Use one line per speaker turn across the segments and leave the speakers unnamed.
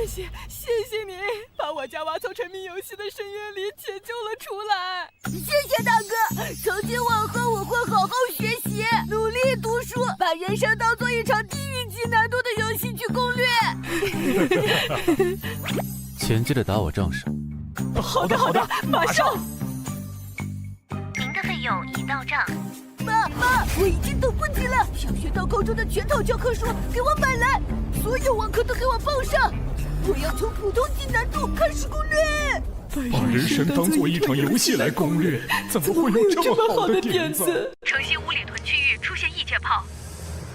谢谢你，把我家娃从沉迷游戏的深渊里解救了出来。
谢谢大哥，从今往后我会好好学习，努力读书，把人生当做一场地狱级难度的游戏去攻略。
钱记得打我账上。
好的，马上。
您的费用已到账。
妈，我已经等不及了，小学到高中的全套教科书给我买来，所有网课都给我报上。我要从普通级难度开始攻略。
把人生当做一场游戏来攻略，怎么会有这么好的点子？
城西五里屯区域出现异界炮，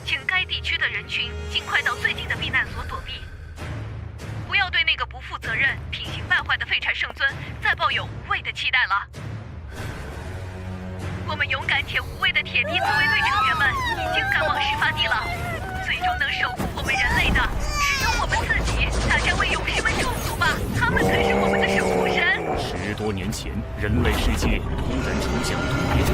请该地区的人群尽快到最近的避难所躲避。不要对那个不负责任、品行败坏的废柴圣尊再抱有无谓的期待了。我们勇敢且无畏的铁蹄自卫队成员们已经赶往事发地了。最终能守护我们人类的，只有我们自己。大家为勇士们祝福吧，他们才是我们的守护神。
10多年前，人类世界突然出现了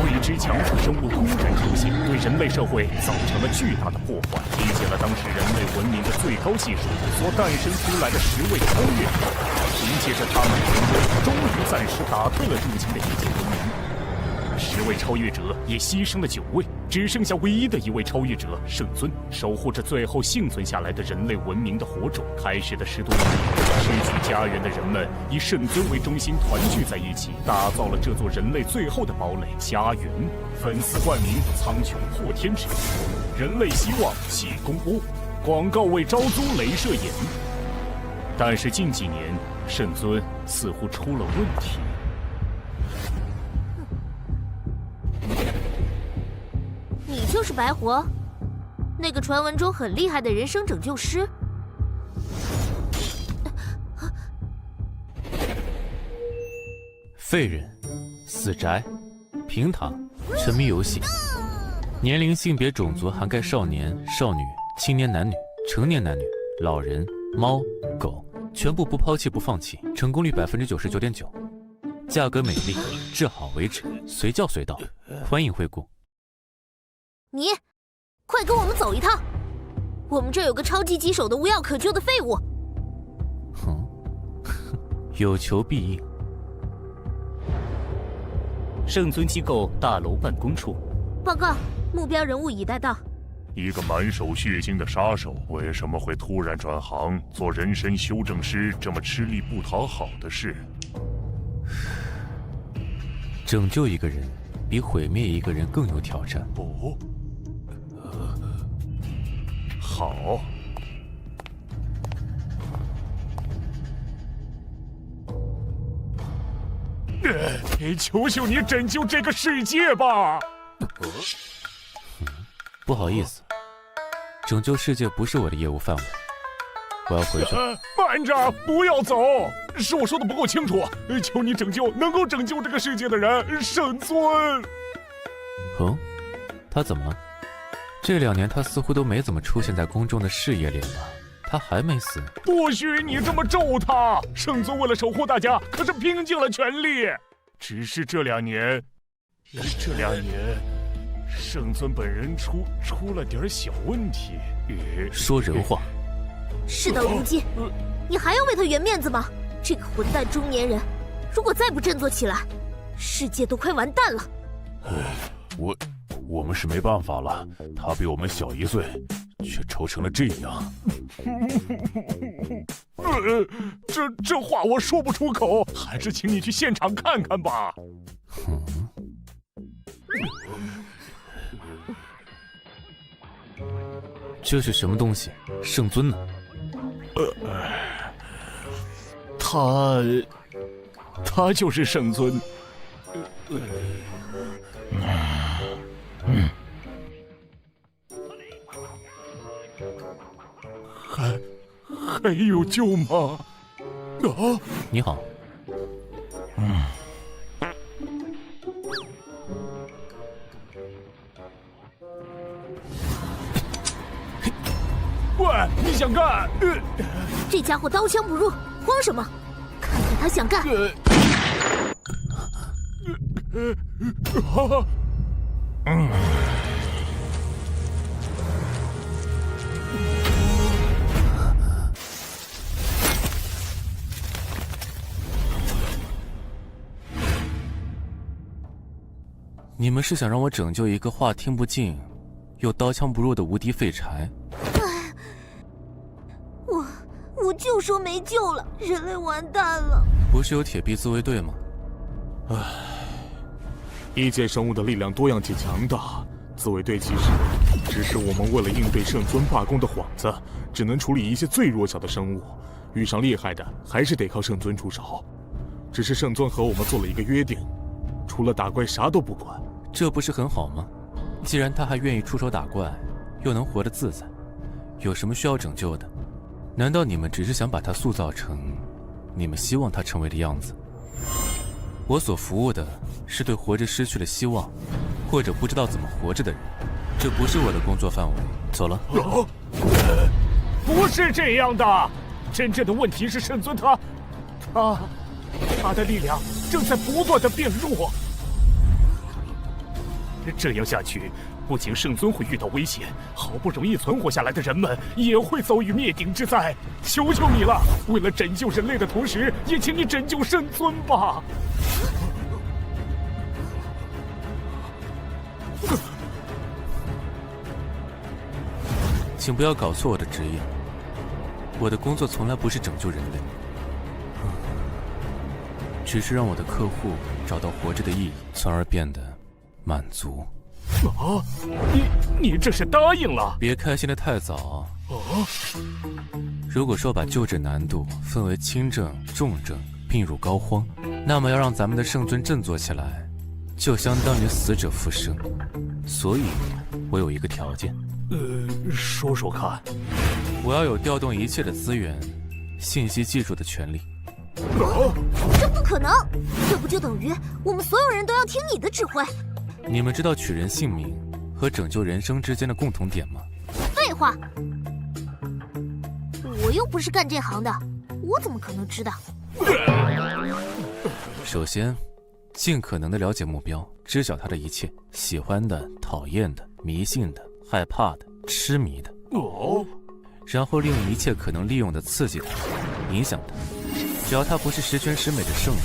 未知强者生物突然出现，对人类社会造成了巨大的破坏，理解了当时人类文明的最高系数所诞生出来的10位超越者，凭借着他们的成功，终于暂时打退了入侵的异界文明。10位超越者也牺牲了9位，只剩下唯一的一位超越者圣尊，守护着最后幸存下来的人类文明的火种。开始的10多年里，失去家园的人们以圣尊为中心团聚在一起，打造了这座人类最后的堡垒——家园。粉丝冠名苍穹破天池，人类希望喜公播，广告为招租镭射眼。但是近几年，圣尊似乎出了问题。
你就是白活，那个传闻中很厉害的人生拯救师。
废人、死宅、平躺、沉迷游戏，年龄、性别、种族涵盖少年、少女、青年男女、成年男女、老人、猫、狗，全部不抛弃不放弃，成功率99.9%。价格美丽，治好为止，随叫随到，欢迎惠顾。
你，快跟我们走一趟！我们这有个超级棘手的无药可救的废物。
哼，有求必应。
圣尊机构大楼办公处，
报告，目标人物已带到。
一个满手血腥的杀手，为什么会突然转行做人身修正师？这么吃力不讨好的事。
拯救一个人，比毁灭一个人更有挑战。
哦。好，
求求你拯救这个世界吧！
不好意思，拯救世界不是我的业务范围，我要回去。
慢着，不要走！是我说的不够清楚，求你拯救能够拯救这个世界的人，圣尊。
哦，他怎么了？这2年他似乎都没怎么出现在公众的视野里了，他还没死。
不许你这么咒他！圣尊为了守护大家，可是拼尽了全力。只是这2年，圣尊本人出了点小问题。
说人话。
事到如今，你还要为他圆面子吗？这个混蛋中年人，如果再不振作起来，世界都快完蛋了。
我们是没办法了，他比我们小1岁，却愁成了这样。
这话我说不出口，还是请你去现场看看吧。
这是什么东西？圣尊呢？
他就是圣尊。还有救吗？
你好。
喂，你想干？
这家伙刀枪不入，慌什么？看看他想干。
你们是想让我拯救一个话听不进，又刀枪不入的无敌废柴？
我就说没救了，人类完蛋了。
不是有铁臂自卫队吗？
异界生物的力量多样且强大，自卫队其实只是我们为了应对圣尊罢工的幌子，只能处理一些最弱小的生物，遇上厉害的还是得靠圣尊出手。只是圣尊和我们做了一个约定，除了打怪啥都不管。
这不是很好吗？既然他还愿意出手打怪，又能活得自在，有什么需要拯救的？难道你们只是想把他塑造成你们希望他成为的样子？我所服务的是对活着失去了希望，或者不知道怎么活着的人，这不是我的工作范围。走了。
不是这样的，真正的问题是圣尊他的力量正在不断的变弱。这样下去，不仅圣尊会遇到危险，好不容易存活下来的人们也会遭遇灭顶之灾。求求你了，为了拯救人类的同时，也请你拯救圣尊吧。
请不要搞错我的职业，我的工作从来不是拯救人类，只是让我的客户找到活着的意义，从而变得满足。
你这是答应了？
别开心得太早。如果说把救治难度分为轻症、重症、病入膏肓，那么要让咱们的圣尊振作起来，就相当于死者复生。所以，我有一个条件。
说说看。
我要有调动一切的资源、信息技术的权利。
这不可能，这不就等于我们所有人都要听你的指挥？
你们知道取人性命和拯救人生之间的共同点吗？
废话，我又不是干这行的，我怎么可能知道？
首先，尽可能的了解目标，知晓他的一切，喜欢的、讨厌的、迷信的、害怕的、痴迷的。然后利用一切可能利用的刺激他，影响他。只要他不是十全十美的圣人，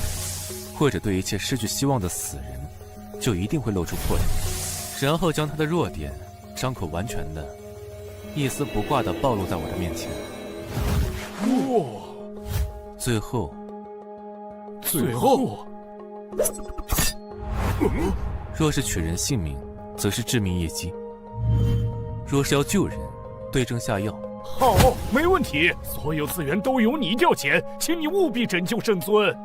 或者对一切失去希望的死人，就一定会露出破绽。然后将他的弱点张口完全的、一丝不挂的暴露在我的面前。最后，若是取人性命，则是致命一击；若是要救人，对症下药。
好，没问题，所有资源都由你调遣，请你务必拯救圣尊。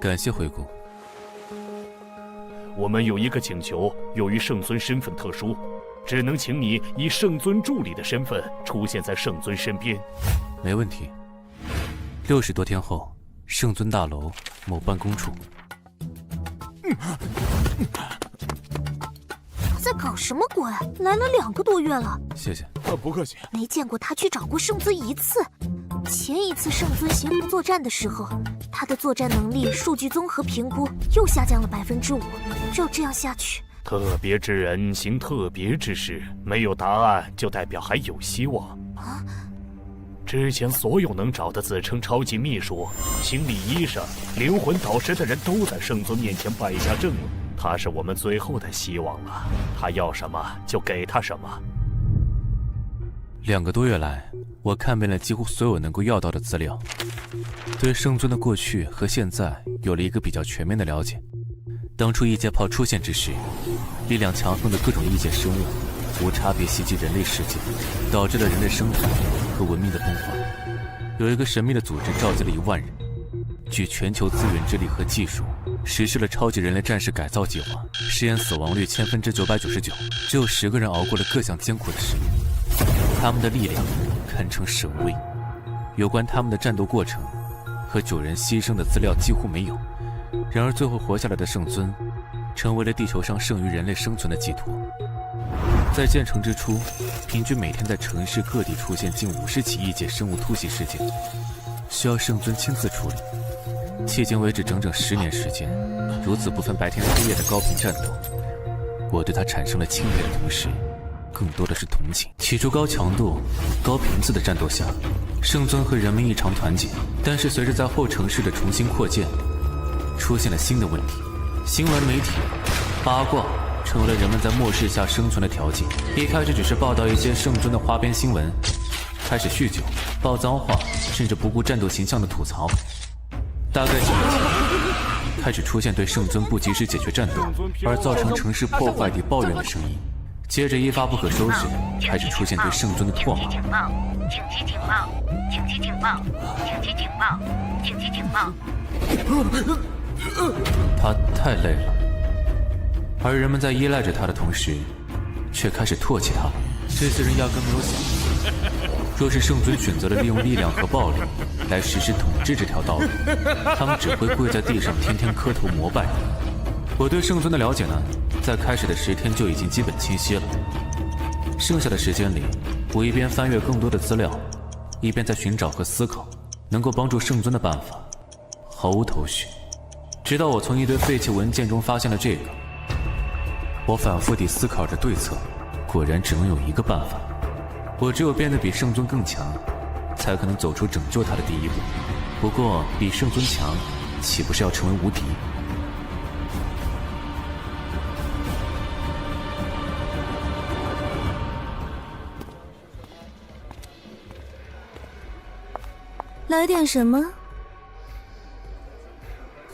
感谢回顾。
我们有一个请求，由于圣尊身份特殊，只能请你以圣尊助理的身份出现在圣尊身边。
没问题。60多天后，圣尊大楼某办公处。
在搞什么鬼？来了2个多月了。
谢谢。
不客气。
没见过他去找过圣尊一次。前一次圣尊协同作战的时候，他的作战能力数据综合评估又下降了5%。照这样下去，
特别之人行特别之事，没有答案就代表还有希望。之前所有能找的自称超级秘书、心理医生、灵魂导师的人都在圣尊面前败下阵了。他是我们最后的希望了，他要什么就给他什么。
2个多月来，我看遍了几乎所有能够要到的资料，对圣尊的过去和现在有了一个比较全面的了解。当初异界炮出现之时，力量强横的各种异界生物无差别袭击人类世界，导致了人类生态和文明的崩坏。有一个神秘的组织召集了1万人，据全球资源之力和技术，实施了超级人类战士改造计划，实验死亡率999%，只有10个人熬过了各项艰苦的实验。他们的力量堪称神威，有关他们的战斗过程和9人牺牲的资料几乎没有。然而最后活下来的圣尊，成为了地球上剩余人类生存的寄托。在建成之初，平均每天在城市各地出现近50起异界生物突袭事件，需要圣尊亲自处理。迄今为止整整10年时间，如此不分白天黑夜的高频战斗，我对他产生了钦佩的同时，更多的是同情。起初高强度、高频次的战斗下，圣尊和人们异常团结，但是随着在后城市的重新扩建，出现了新的问题。新闻媒体八卦成为了人们在末世下生存的条件。一开始只是报道一些圣尊的花边新闻，开始酗酒、爆脏话，甚至不顾战斗形象的吐槽。大概几年前，开始出现对圣尊不及时解决战斗而造成城市破坏地抱怨的声音。接着一发不可收拾，开始出现对圣尊的唾骂。
紧急警报！紧急警报！紧急警报！紧急警报！
他太累了，而人们在依赖着他的同时，却开始唾弃他。这些人压根没有想过，若是圣尊选择了利用力量和暴力来实施统治这条道路，他们只会跪在地上天天磕头膜拜他。我对圣尊的了解呢，在开始的10天就已经基本清晰了。剩下的时间里，我一边翻阅更多的资料，一边在寻找和思考能够帮助圣尊的办法，毫无头绪。直到我从一堆废弃文件中发现了这个，我反复地思考着对策，果然只能有一个办法。我只有变得比圣尊更强，才可能走出拯救他的第一步。不过，比圣尊强，岂不是要成为无敌？
来点什么？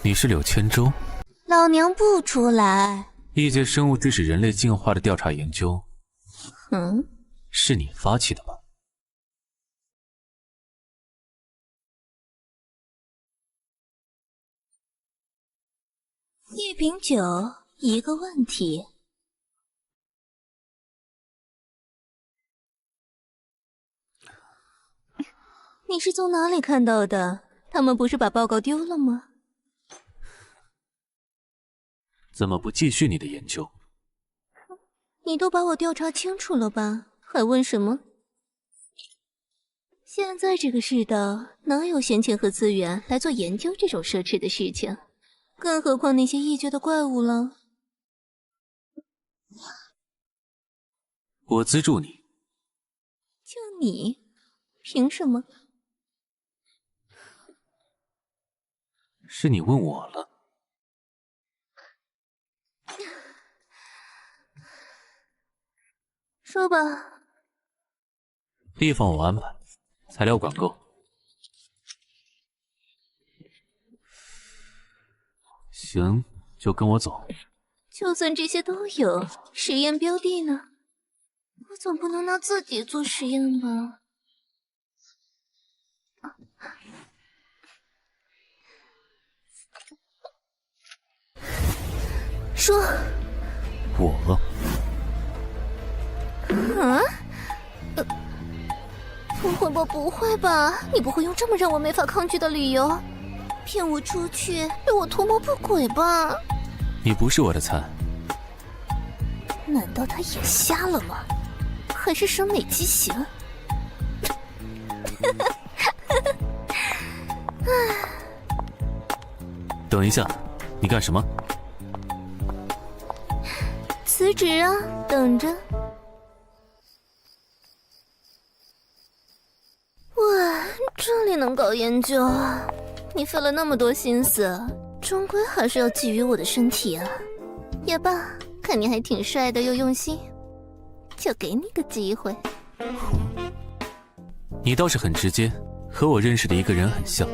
你是柳千舟？
老娘不出来。
异界生物致使人类进化的调查研究，是你发起的吧？
一瓶酒，一个问题。你是从哪里看到的？他们不是把报告丢了吗？
怎么不继续你的研究？
你都把我调查清楚了吧？还问什么？现在这个世道，哪有闲钱和资源来做研究这种奢侈的事情？更何况那些异界的怪物了。
我资助你。
就你？凭什么？
是你问我了。
说吧。
地方我安排，材料管够。行，就跟我走。
就算这些都有，实验标的呢？我总不能拿自己做实验吧？说。
我。
不会吧？你不会用这么让我没法抗拒的理由骗我出去，对我图谋不轨吧？
你不是我的菜。
难道他眼瞎了吗？还是审美畸形？
等一下，你干什么？
辞职啊，等着。哇，这里能搞研究啊？你费了那么多心思，终归还是要觊觎我的身体啊。也罢，看你还挺帅的又用心，就给你个机会。
你倒是很直接，和我认识的一个人很像。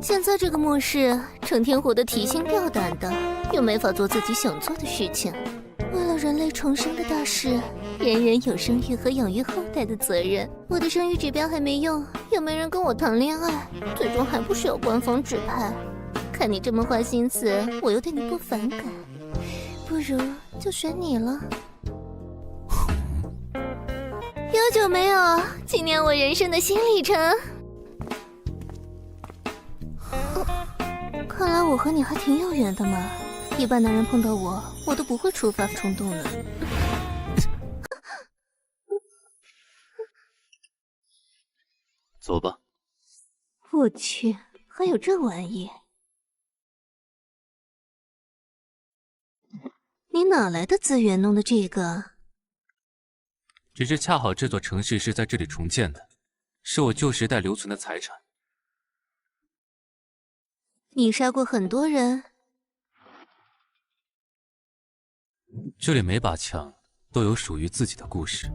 现在这个末世，成天活得提心吊胆的，又没法做自己想做的事情。为了人类重生的大事，人人有生育和养育后代的责任。我的生育指标还没用，又没人跟我谈恋爱，最终还不是要官方指派。看你这么花心思，我又对你不反感，不如就选你了。有酒没有？纪念我人生的新里程。看来我和你还挺有缘的嘛。一般男人碰到我都不会触发冲动的。
走吧。
我去，还有这玩意？你哪来的资源弄的这个？
只是恰好这座城市是在这里重建的，是我旧时代留存的财产。
你杀过很多人？
这里每把枪都有属于自己的故事。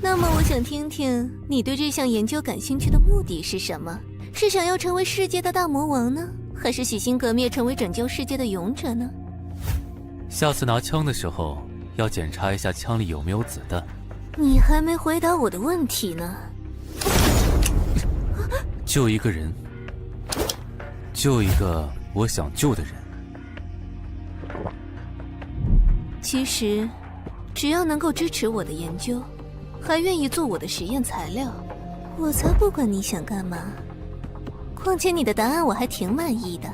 那么我想听听你对这项研究感兴趣的目的是什么？是想要成为世界的大魔王呢，还是洗心革面成为拯救世界的勇者呢？
下次拿枪的时候要检查一下枪里有没有子弹。
你还没回答我的问题呢。
救一个人，救一个我想救的人。
其实，只要能够支持我的研究，还愿意做我的实验材料，我才不管你想干嘛。况且你的答案我还挺满意的，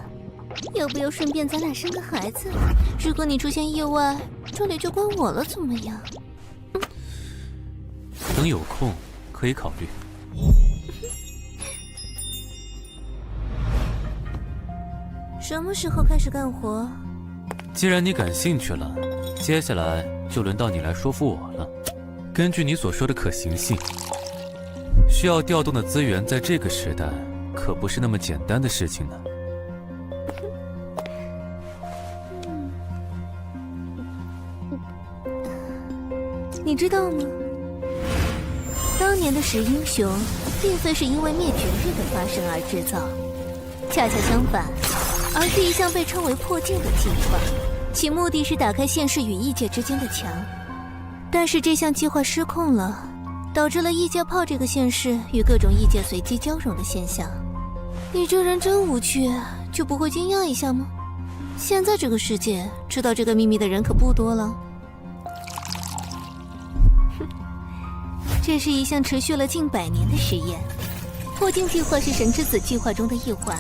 要不要顺便咱俩生个孩子？如果你出现意外，这里就归我了，怎么样？
等有空可以考虑。
什么时候开始干活？
既然你感兴趣了，接下来就轮到你来说服我了。根据你所说的可行性，需要调动的资源在这个时代可不是那么简单的事情呢。
你知道吗？当年的十英雄，并非是因为灭绝日的发生而制造，恰恰相反，而是一项被称为破镜的计划，其目的是打开现世与异界之间的墙。但是这项计划失控了，导致了异界炮这个现世与各种异界随机交融的现象。你这人真无趣，就不会惊讶一下吗？现在这个世界，知道这个秘密的人可不多了。这是一项持续了近100年的实验，破镜计划是神之子计划中的一环。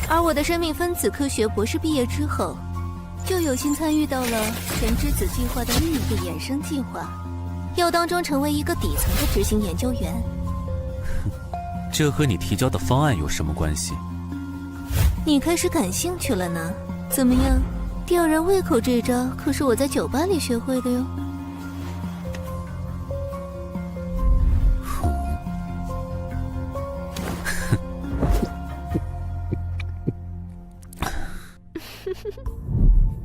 而我的生命分子科学博士毕业之后，就有幸参与到了神之子计划的另一个衍生计划，要当中成为一个底层的执行研究员。
这和你提交的方案有什么关系？
你开始感兴趣了呢？怎么样，吊人胃口这招可是我在酒吧里学会的哟。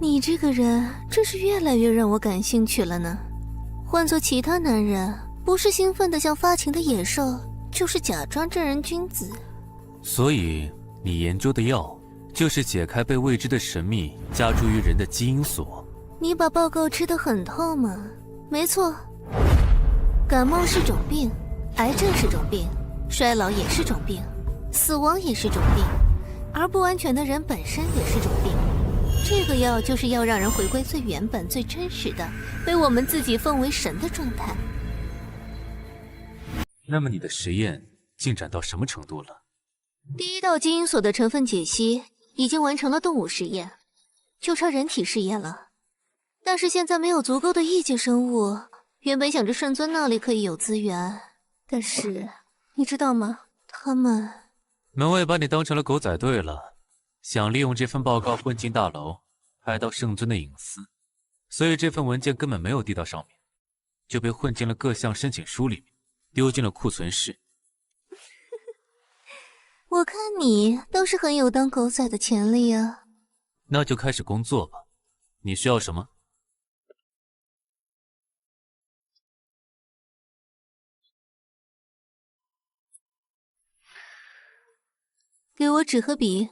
你这个人真是越来越让我感兴趣了呢。换做其他男人，不是兴奋的像发情的野兽，就是假装正人君子。
所以你研究的药就是解开被未知的神秘加诸于人的基因锁。
你把报告吃得很透吗？没错，感冒是种病，癌症是种病，衰老也是种病，死亡也是种病，而不完全的人本身也是种病。这个药就是要让人回归最原本、最真实的，被我们自己奉为神的状态。
那么你的实验进展到什么程度了？
第一道基因锁的成分解析已经完成了动物实验，就差人体试验了。但是现在没有足够的异界生物，原本想着圣尊那里可以有资源，但是你知道吗？他们……
门卫把你当成了狗仔队了，想利用这份报告混进大楼，拍到圣尊的隐私，所以这份文件根本没有递到上面，就被混进了各项申请书里面，丢进了库存室。
我看你倒是很有当狗仔的潜力啊。
那就开始工作吧。你需要什么？
给我纸和笔。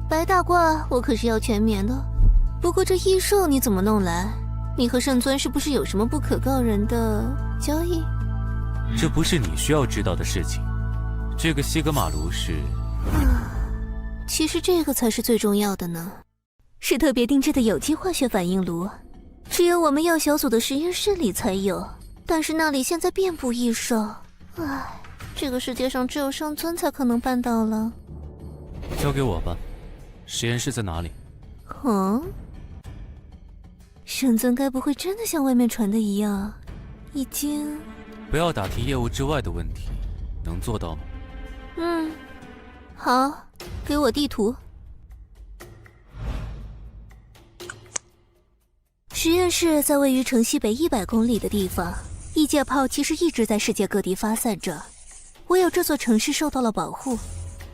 白大褂我可是要全棉的，不过这异兽你怎么弄来？你和圣尊是不是有什么不可告人的交易？
这不是你需要知道的事情。这个西格玛炉是……
其实这个才是最重要的呢，是特别定制的有机化学反应炉，只有我们药小组的实验室里才有，但是那里现在遍布异兽，唉，这个世界上只有圣尊才可能办到了。
交给我吧。实验室在哪里？
圣尊该不会真的像外面传的一样，已经……
不要打听业务之外的问题，能做到吗？
好，给我地图。实验室在位于城西北100公里的地方，异界炮其实一直在世界各地发散着，唯有这座城市受到了保护，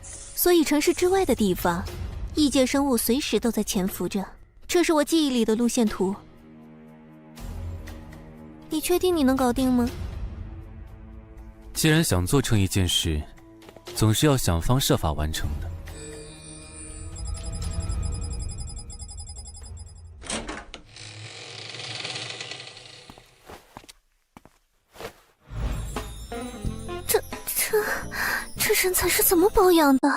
所以城市之外的地方，异界生物随时都在潜伏着。这是我记忆里的路线图。你确定你能搞定吗？
既然想做成一件事，总是要想方设法完成的。
这身材是怎么保养的？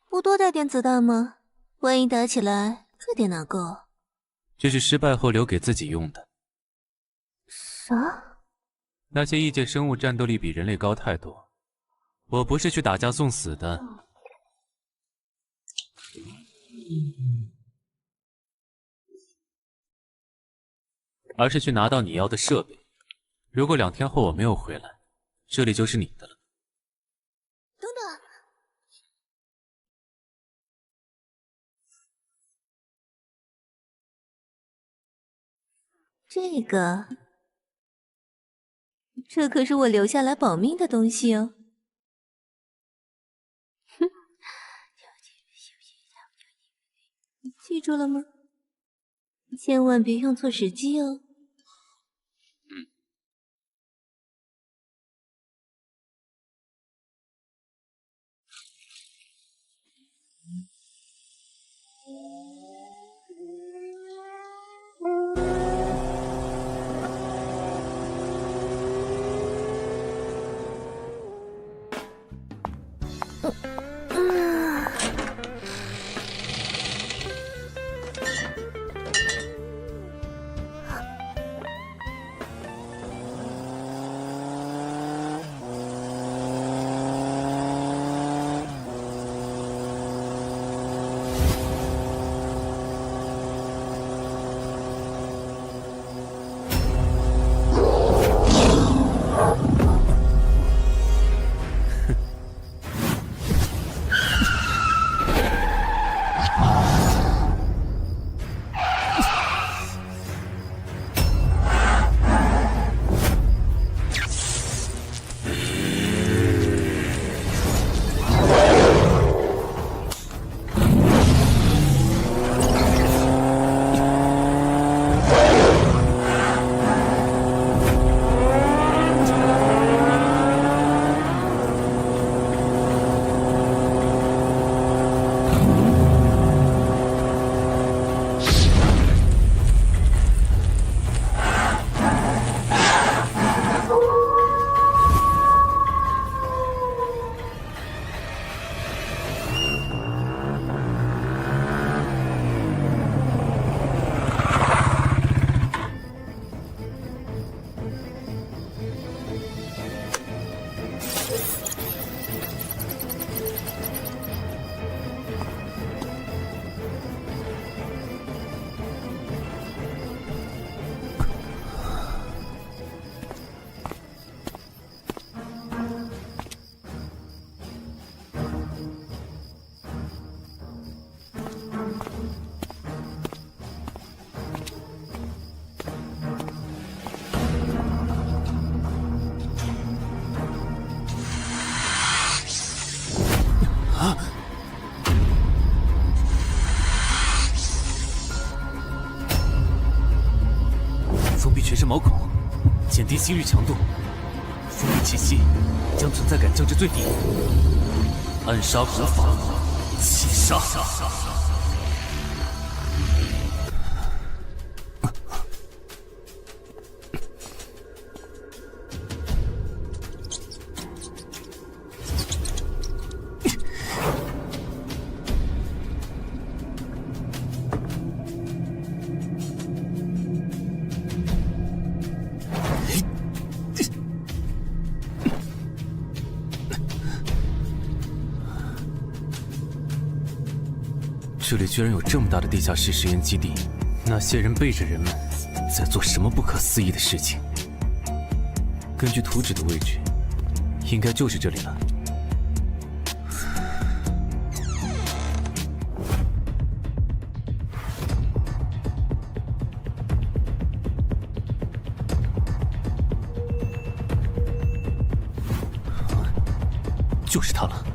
不多带点子弹吗？万一打起来，这点哪够？
这是失败后留给自己用的。
啥？
那些异界生物战斗力比人类高太多，我不是去打架送死的。而是去拿到你要的设备。如果2天后我没有回来，这里就是你的了。
等等，这可是我留下来保命的东西哦。哼，记住了吗？千万别用错时机哦。
封闭全身毛孔，减低心率强度，封闭气息，将存在感降至最低。暗杀古法，气杀。这里居然有这么大的地下室实验基地，那些人背着人们在做什么不可思议的事情？根据图纸的位置，应该就是这里了。就是它了。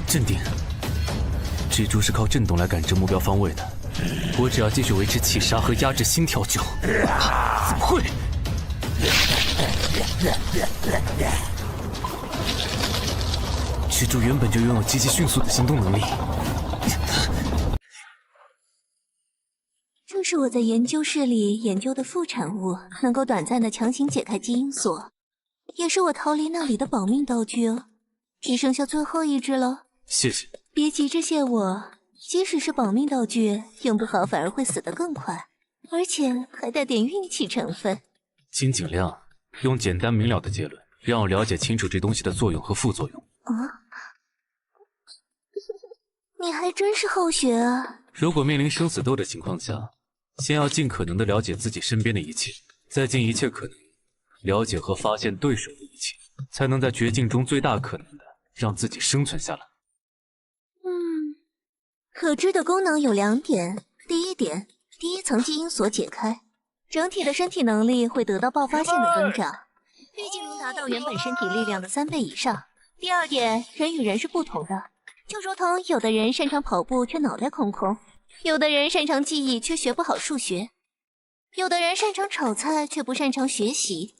镇定，蜘蛛是靠震动来感知目标方位的，我只要继续维持气杀和压制心跳就……怎么会？蜘蛛原本就拥有极其迅速的行动能力。
这是我在研究室里研究的副产物，能够短暂的强行解开基因锁，也是我逃离那里的保命道具哦。只剩下最后一只了。
谢谢。
别急着谢我，即使是保命道具，用不好反而会死得更快，而且还带点运气成分。
请尽量用简单明了的结论，让我了解清楚这东西的作用和副作用。
啊，你还真是好学啊！
如果面临生死斗的情况下，先要尽可能的了解自己身边的一切，再尽一切可能了解和发现对手的一切，才能在绝境中最大可能的让自己生存下来。
可知的功能有2点。第一点，第一层基因锁解开，整体的身体能力会得到爆发性的增长，毕竟能达到原本身体力量的3倍以上。第二点，人与人是不同的，就如同有的人擅长跑步却脑袋空空，有的人擅长记忆却学不好数学，有的人擅长炒菜却不擅长学习。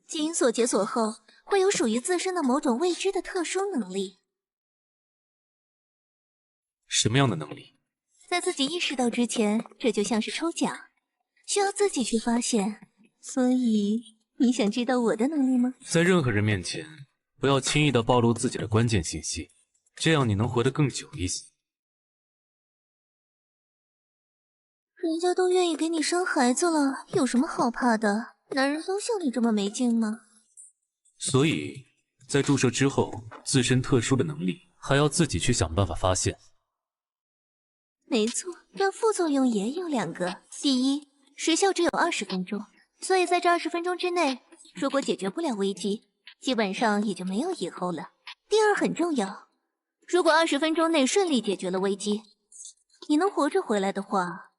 基因锁解锁后，会有属于自身的某种未知的特殊能力。
什么样的能力？
在自己意识到之前，这就像是抽奖，需要自己去发现。所以，你想知道我的能力吗？
在任何人面前，不要轻易的暴露自己的关键信息，这样你能活得更久一些。
人家都愿意给你生孩子了，有什么好怕的？男人都像你这么没劲吗？
所以，在注射之后，自身特殊的能力还要自己去想办法发现。
没错，这副作用也有2个。第一，时效只有20分钟，所以在这20分钟之内，如果解决不了危机，基本上也就没有以后了。第二很重要，如果20分钟内顺利解决了危机，你能活着回来的话，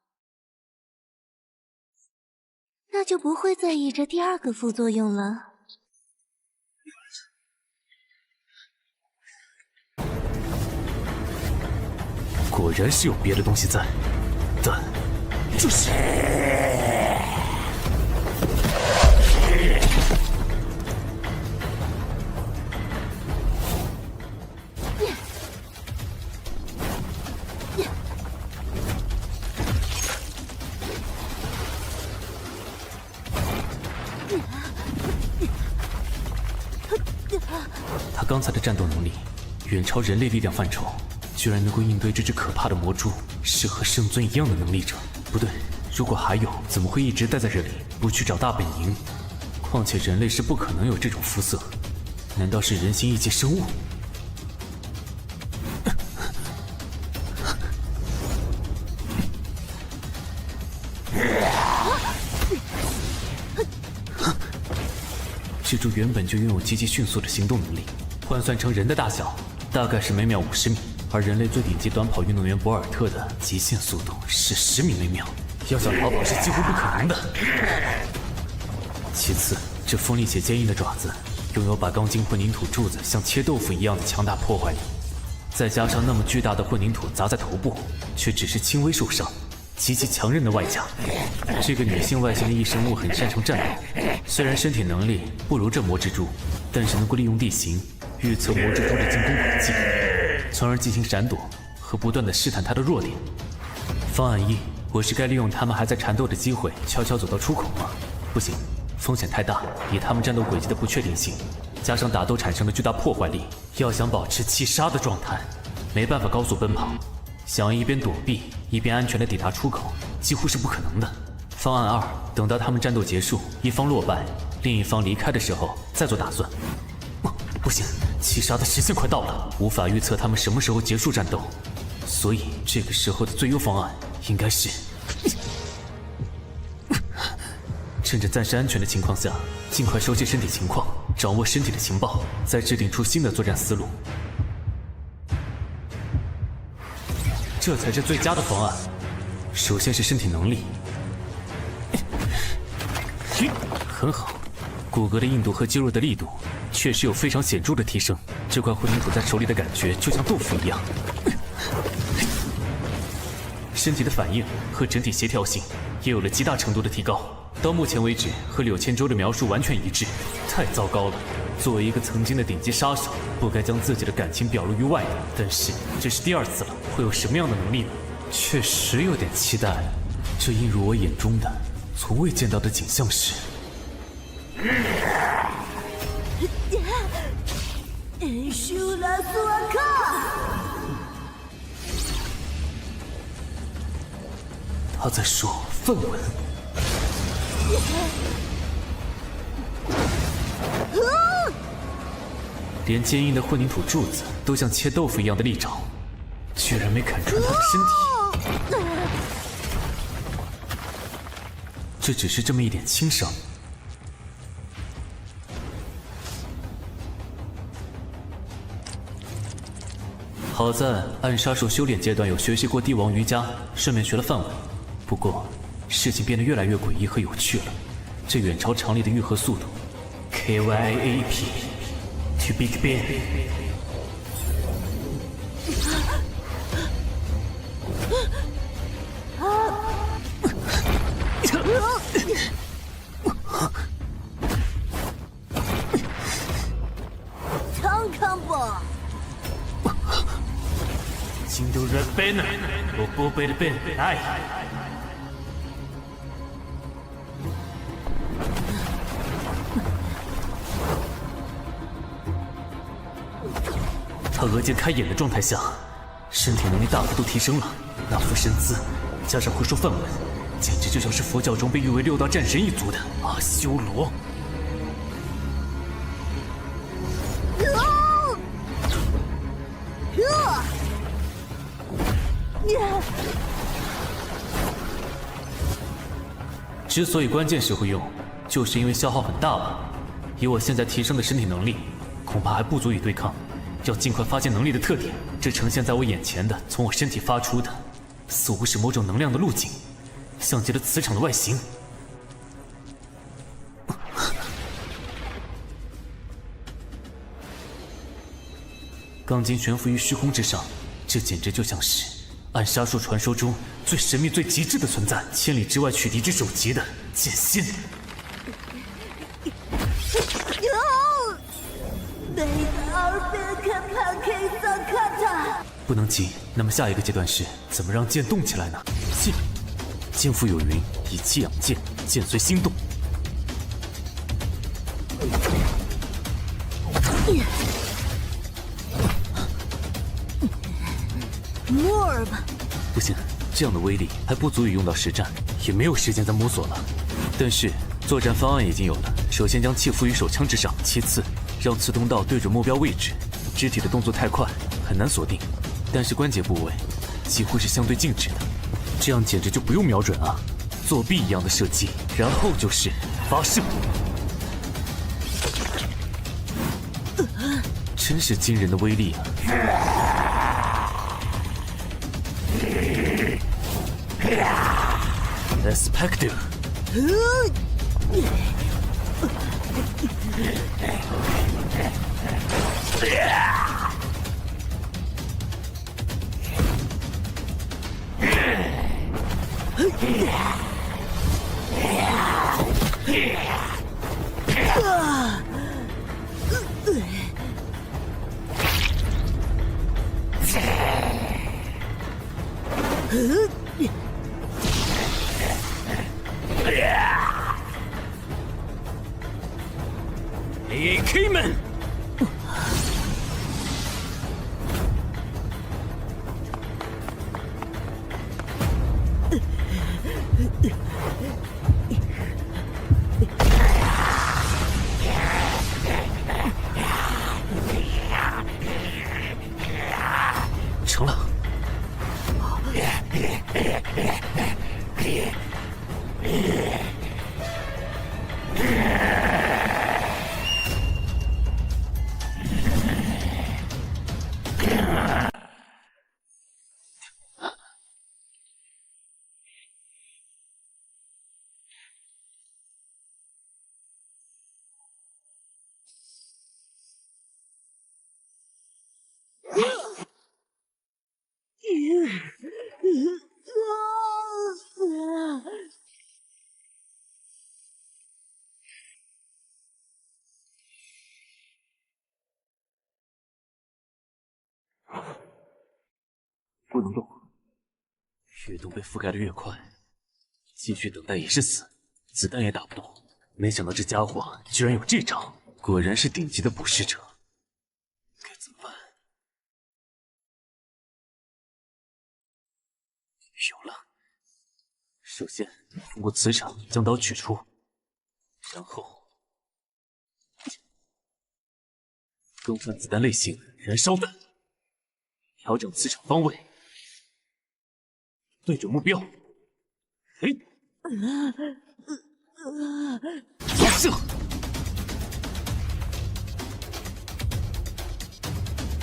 那就不会在意这第2个副作用了。
果然是有别的东西在，但这是……他刚才的战斗能力远超人类力量范畴。居然能够应对这只可怕的魔蛛，是和圣尊一样的能力者。不对，如果还有，怎么会一直待在这里，不去找大本营？况且人类是不可能有这种肤色，难道是人形异界生物？蜘蛛原本就拥有极其迅速的行动能力，换算成人的大小，大概是每秒50米。而人类最顶级短跑运动员博尔特的极限速度是10米每秒，要想逃跑是几乎不可能的。其次，这锋利且坚硬的爪子拥有把钢筋混凝土柱子像切豆腐一样的强大破坏力，再加上那么巨大的混凝土砸在头部，却只是轻微受伤，极其强韧的外甲。这个女性外形的异生物很擅长战斗，虽然身体能力不如这魔蜘蛛，但是能够利用地形预测魔蜘蛛的进攻轨迹，从而进行闪躲和不断的试探它的弱点。方案一，我是该利用他们还在缠斗的机会，悄悄走到出口吗？不行，风险太大，以他们战斗轨迹的不确定性，加上打斗产生的巨大破坏力，要想保持气杀的状态，没办法高速奔跑。想要一边躲避一边安全地抵达出口，几乎是不可能的。方案二，等到他们战斗结束，一方落败，另一方离开的时候再做打算。不行，气杀的时限快到了，无法预测他们什么时候结束战斗，所以这个时候的最优方案应该是趁着暂时安全的情况下，尽快熟悉身体情况，掌握身体的情报，再制定出新的作战思路。这才是最佳的方案。首先是身体能力，很好，骨骼的硬度和肌肉的力度确实有非常显著的提升。这块混凝土在手里的感觉就像豆腐一样。身体的反应和整体协调性也有了极大程度的提高。到目前为止，和柳千舟的描述完全一致。太糟糕了！作为一个曾经的顶级杀手，不该将自己的感情表露于外的。但是这是第二次了，会有什么样的能力呢？确实有点期待。这映入我眼中的，从未见到的景象是，
舒拉索瓦卡。
他在说梵文。连坚硬的混凝土柱子都像切豆腐一样的利爪，居然没砍穿他的身体。这只是这么一点轻伤。好在暗杀术修炼阶段有学习过帝王瑜伽，顺便学了梵文。不过事情变得越来越诡异和有趣了，这远超常理的愈合速度 ，KYAP to Big Bang。
看看吧。
金都 Red Banner， 我波贝的 Ben， 来。他额间开眼的状态下，身体能力大幅度提升了。那副身姿，加上会说梵文，简直就像是佛教中被誉为6大战神一族的阿修罗。之所以关键时会用，就是因为消耗很大吧。以我现在提升的身体能力，恐怕还不足以对抗。要尽快发现能力的特点。这呈现在我眼前的，从我身体发出的，似乎是某种能量的路径，像极了磁场的外形。钢筋悬浮于虚空之上，这简直就像是暗杀术传说中最神秘、最极致的存在，千里之外取敌之首级的剑心。不能急，那么下一个阶段是怎么让剑动起来呢？剑，剑腹有云，以气养剑，剑随心动。
摸儿吧。
不行，这样的威力还不足以用到实战，也没有时间再摸索了。但是作战方案已经有了，首先将气附于手枪之上，其次让刺通道对准目标位置。肢体的动作太快，很难锁定，但是关节部位几乎是相对静止的，这样简直就不用瞄准啊，作弊一样的射击，然后就是发射。真是惊人的威力啊！Expecto。AK 们，成了。不能动，越动被覆盖的越快，继续等待也是死，子弹也打不动。没想到这家伙居然有这招，果然是顶级的捕食者。该怎么办？有了，首先通过磁场将刀取出，然后更换子弹类型，燃烧弹，调整磁场方位。对准目标，发射！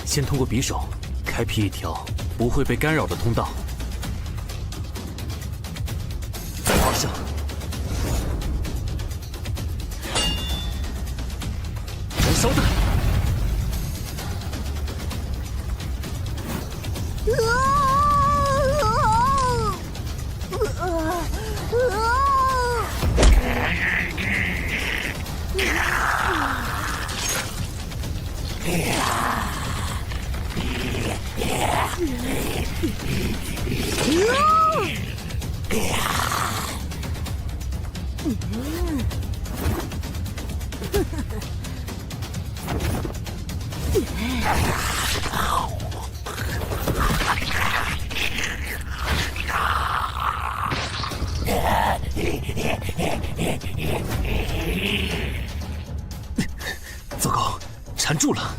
先通过匕首开辟一条不会被干扰的通道，再发射，燃烧弹。糟糕，缠住了。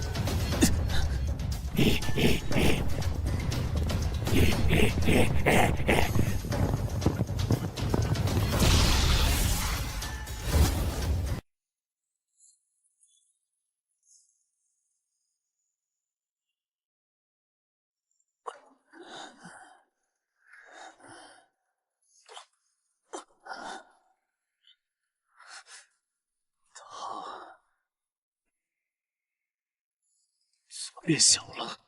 怎么变小了？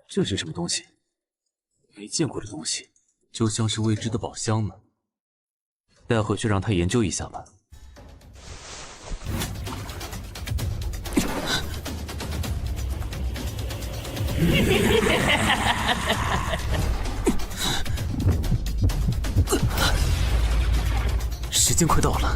这是什么东西？没见过的东西，就像是未知的宝箱呢。带回去让他研究一下吧。时间快到了。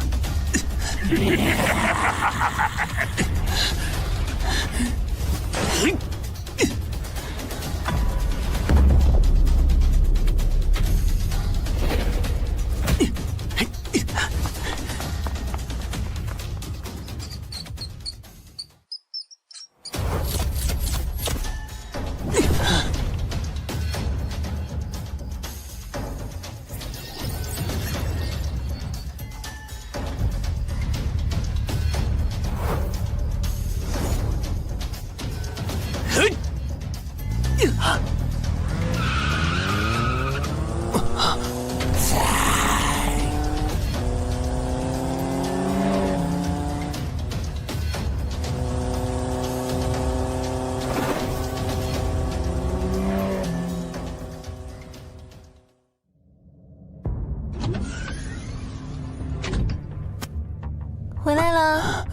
回来了。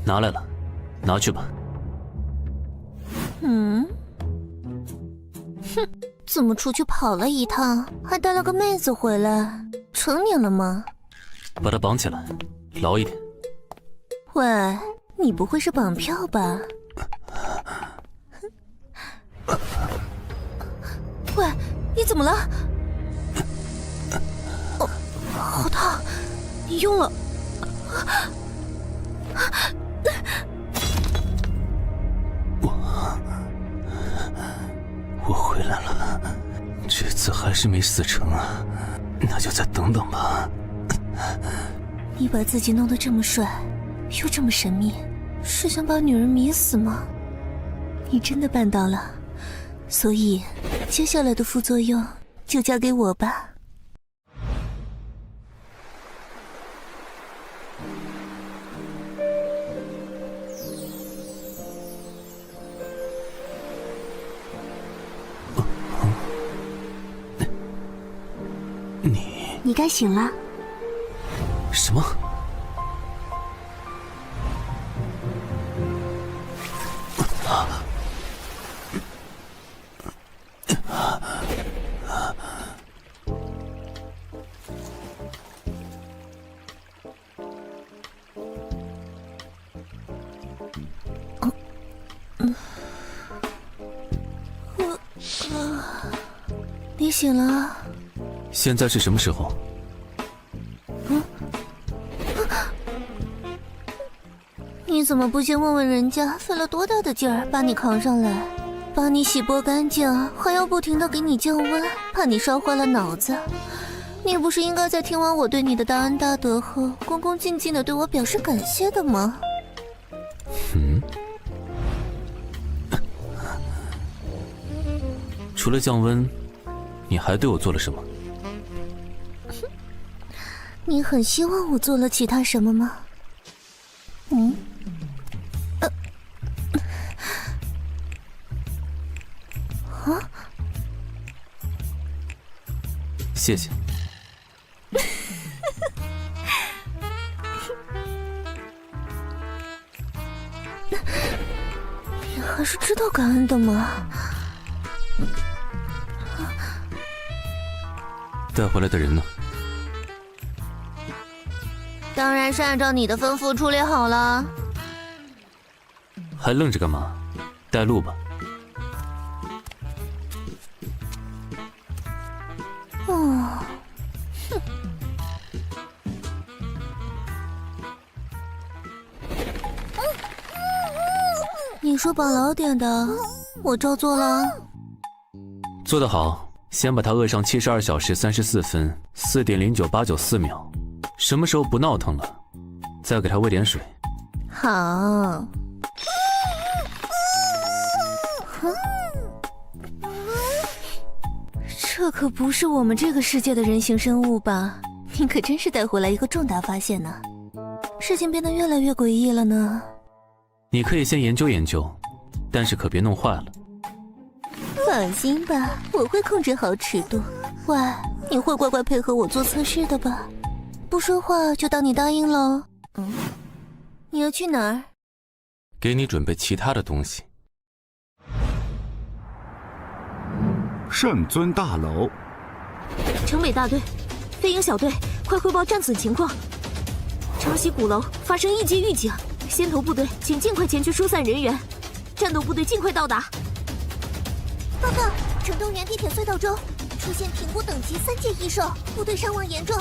拿来了，拿去吧。
哼，怎么出去跑了一趟，还带了个妹子回来？成年了吗？
把他绑起来，牢一点。
喂，你不会是绑票吧？喂，你怎么了？哦，好烫！你用了。
我回来了，这次还是没死成啊，那就再等等吧。
你把自己弄得这么帅，又这么神秘，是想把女人迷死吗？你真的办到了，所以接下来的副作用就交给我吧。你该醒了。
什么？
你醒了？
现在是什么时候？
你怎么不先问问人家费了多大的劲儿把你扛上来，把你洗剥干净，还要不停地给你降温，怕你烧坏了脑子？你不是应该在听完我对你的大恩大德后，恭恭敬敬地对我表示感谢的吗？
除了降温，你还对我做了什么？
你很希望我做了其他什么吗？
谢谢。
你还是知道感恩的吗？
带回来的人呢？
当然是按照你的吩咐处理好了。
还愣着干嘛？带路吧。你说绑牢点的，我照做了。做得好，先把他扼上72小时34分4.09894秒。什么时候不闹腾了，再给他喂点水。
好。这可不是我们这个世界的人形生物吧？你可真是带回来一个重大发现呢。事情变得越来越诡异了呢。
你可以先研究研究，但是可别弄坏了。
放心吧，我会控制好尺度。喂，你会乖乖配合我做测试的吧？不说话就当你答应喽。你要去哪儿？
给你准备其他的东西。
圣尊大楼，
城北大队，飞鹰小队，快汇报战损情况。长禧鼓楼发生异界预警，先头部队请尽快前去疏散人员，战斗部队尽快到达。
报告，城东园地铁隧道中出现评估等级3阶异兽，部队伤亡严重，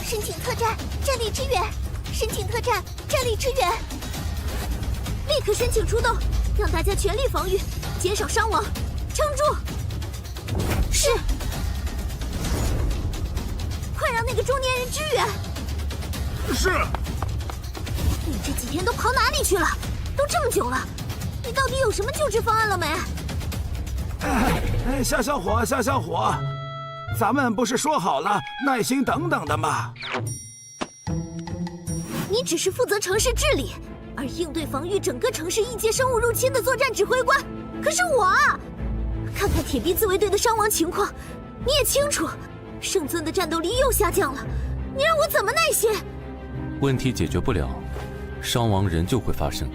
申请特战，战力支援。申请特战，战力支援。
立刻申请出动，让大家全力防御，减少伤亡，撑住。是。快让那个中年人支援。
是。
你这几天都跑哪里去了？都这么久了，你到底有什么救治方案了没？
小伙，咱们不是说好了耐心等等的吗？
你只是负责城市治理，而应对防御整个城市异界生物入侵的作战指挥官。可是我啊，看看铁臂自卫队的伤亡情况，你也清楚，圣尊的战斗力又下降了，你让我怎么耐心？
问题解决不了，伤亡仍旧会发生。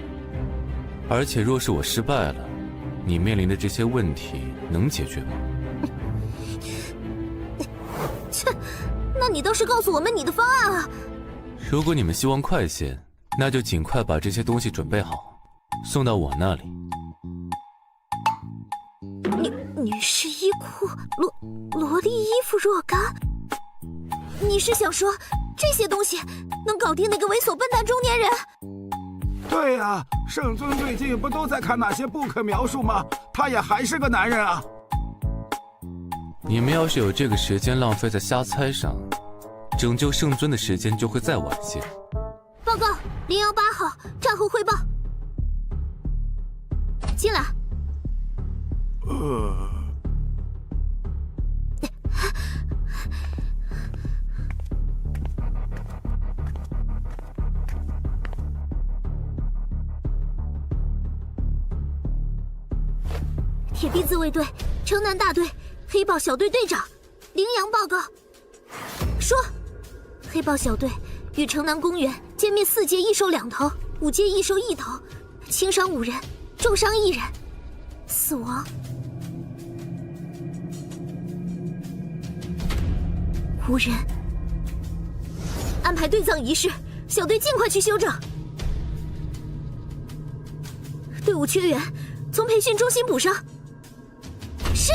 而且若是我失败了，你面临的这些问题能解决吗？
切，那你倒是告诉我们你的方案啊！
如果你们希望快些，那就尽快把这些东西准备好，送到我那里。
女士衣裤、萝莉衣服若干，你是想说这些东西能搞定那个猥琐笨蛋中年人？
对呀，圣尊最近不都在看那些不可描述吗？他也还是个男人啊！
你们要是有这个时间浪费在瞎猜上，拯救圣尊的时间就会再晚些。
报告018号，战后汇报。进来。铁臂自卫队城南大队黑豹小队队长羚羊报告说，黑豹小队与城南公园歼灭4阶异兽2头，5阶异兽1头，轻伤5人，重伤1人，死亡5人。安排队葬仪式，小队尽快去休整。队伍缺员，从培训中心补上。是。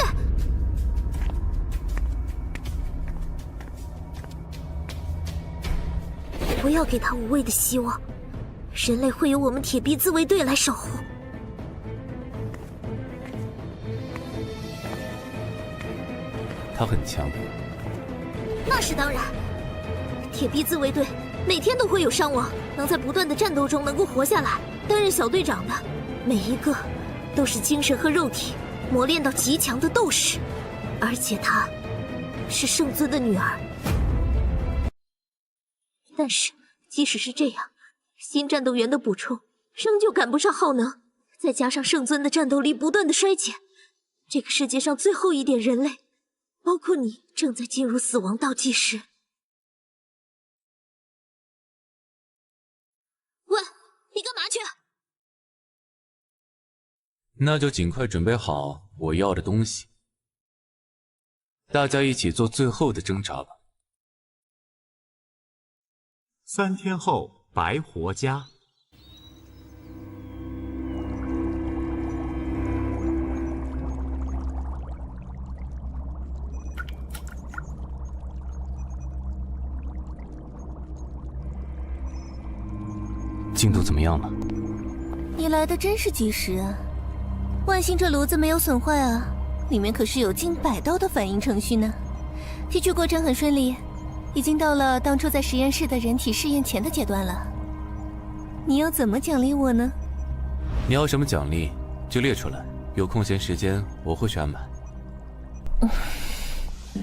不要给他无谓的希望，人类会由我们铁臂自卫队来守护。
他很强。
那是当然，铁臂自卫队每天都会有伤亡，能在不断的战斗中能够活下来，担任小队长的每一个都是精神和肉体磨练到极强的斗士，而且她是圣尊的女儿。但是即使是这样，新战斗员的补充仍旧赶不上耗能，再加上圣尊的战斗力不断的衰减，这个世界上最后一点人类，包括你，正在进入死亡倒计时。喂，你干嘛去？
那就尽快准备好我要的东西，大家一起做最后的挣扎吧。
3天后，白活家。
进度怎么样了？
你来的真是及时啊！万幸这炉子没有损坏啊，里面可是有近100道的反应程序呢。提取过程很顺利，已经到了当初在实验室的人体试验前的阶段了。你要怎么奖励我呢？
你要什么奖励就列出来，有空闲时间我会去安排。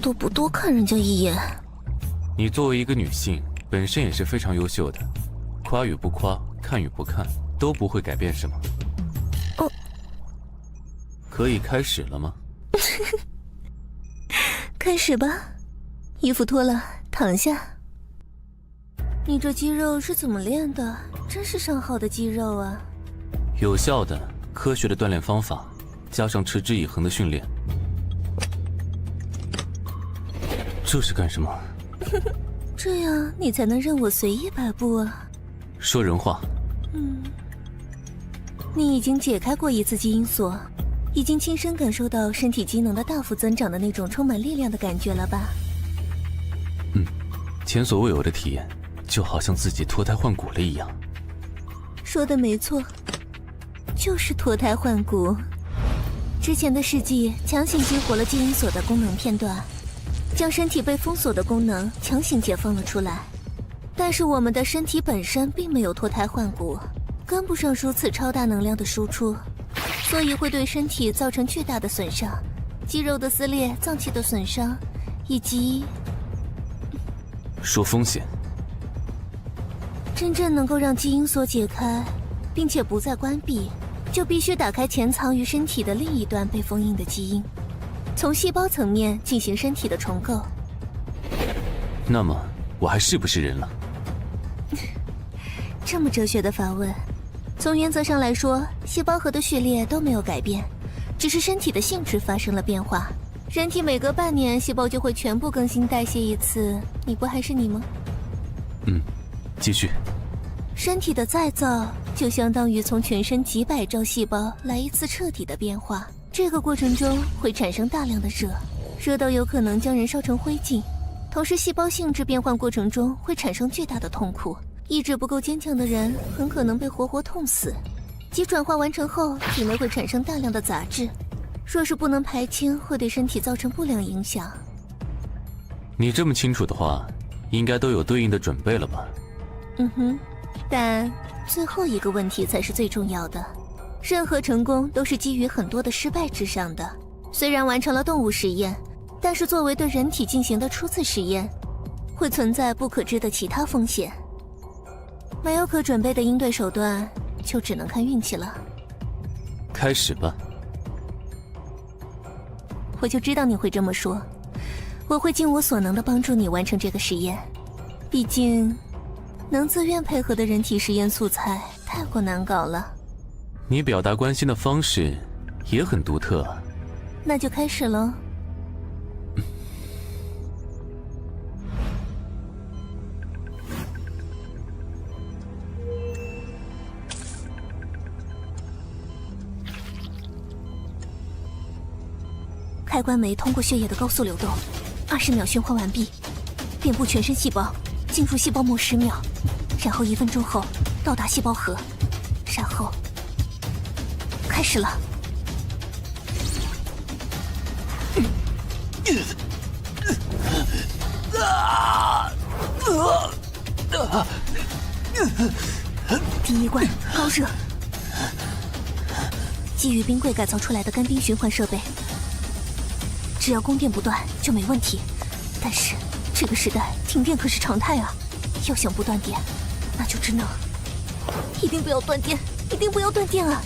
都不多看人家一眼。
你作为一个女性，本身也是非常优秀的，夸与不夸，看与不看，都不会改变什么。
哦，
可以开始了吗？
开始吧，衣服脱了，躺下。你这肌肉是怎么练的？真是上好的肌肉啊！
有效的、科学的锻炼方法，加上持之以恒的训练。这是干什么？
这样你才能任我随意摆布啊！
说人话。
你已经解开过一次基因锁，已经亲身感受到身体机能的大幅增长的那种充满力量的感觉了吧？
前所未有的体验，就好像自己脱胎换骨了一样。
说的没错，就是脱胎换骨。之前的试剂强行激活了基因锁的功能片段，将身体被封锁的功能强行解放了出来。但是我们的身体本身并没有脱胎换骨，跟不上如此超大能量的输出，所以会对身体造成巨大的损伤，肌肉的撕裂、脏器的损伤，以及……
说风险。
真正能够让基因锁解开，并且不再关闭，就必须打开潜藏于身体的另一端被封印的基因，从细胞层面进行身体的重构。
那么，我还是不是人了？
这么哲学的反问，从原则上来说，细胞核的序列都没有改变，只是身体的性质发生了变化。人体每隔半年，细胞就会全部更新代谢一次，你不还是你吗？
继续。
身体的再造就相当于从全身几百兆细胞来一次彻底的变化，这个过程中会产生大量的热，热到有可能将人烧成灰烬。同时，细胞性质变换过程中会产生巨大的痛苦，意志不够坚强的人很可能被活活痛死。即转化完成后，体内会产生大量的杂质，若是不能排清，会对身体造成不良影响。
你这么清楚的话，应该都有对应的准备了吧？
但最后一个问题才是最重要的。任何成功都是基于很多的失败之上的。虽然完成了动物实验，但是作为对人体进行的初次实验，会存在不可知的其他风险。没有可准备的应对手段，就只能看运气了。
开始吧。
我就知道你会这么说，我会尽我所能的帮助你完成这个实验。毕竟，能自愿配合的人体实验素材太过难搞了。
你表达关心的方式也很独特啊。
那就开始喽。开关酶通过血液的高速流动，20秒循环完毕，遍布全身细胞，进入细胞膜10秒，然后1分钟后到达细胞核，然后开始了。第一关高热，基于冰柜改造出来的干冰循环设备。只要供电不断就没问题，但是这个时代停电可是常态啊！要想不断电，那就只能……一定不要断电，一定不要断电啊！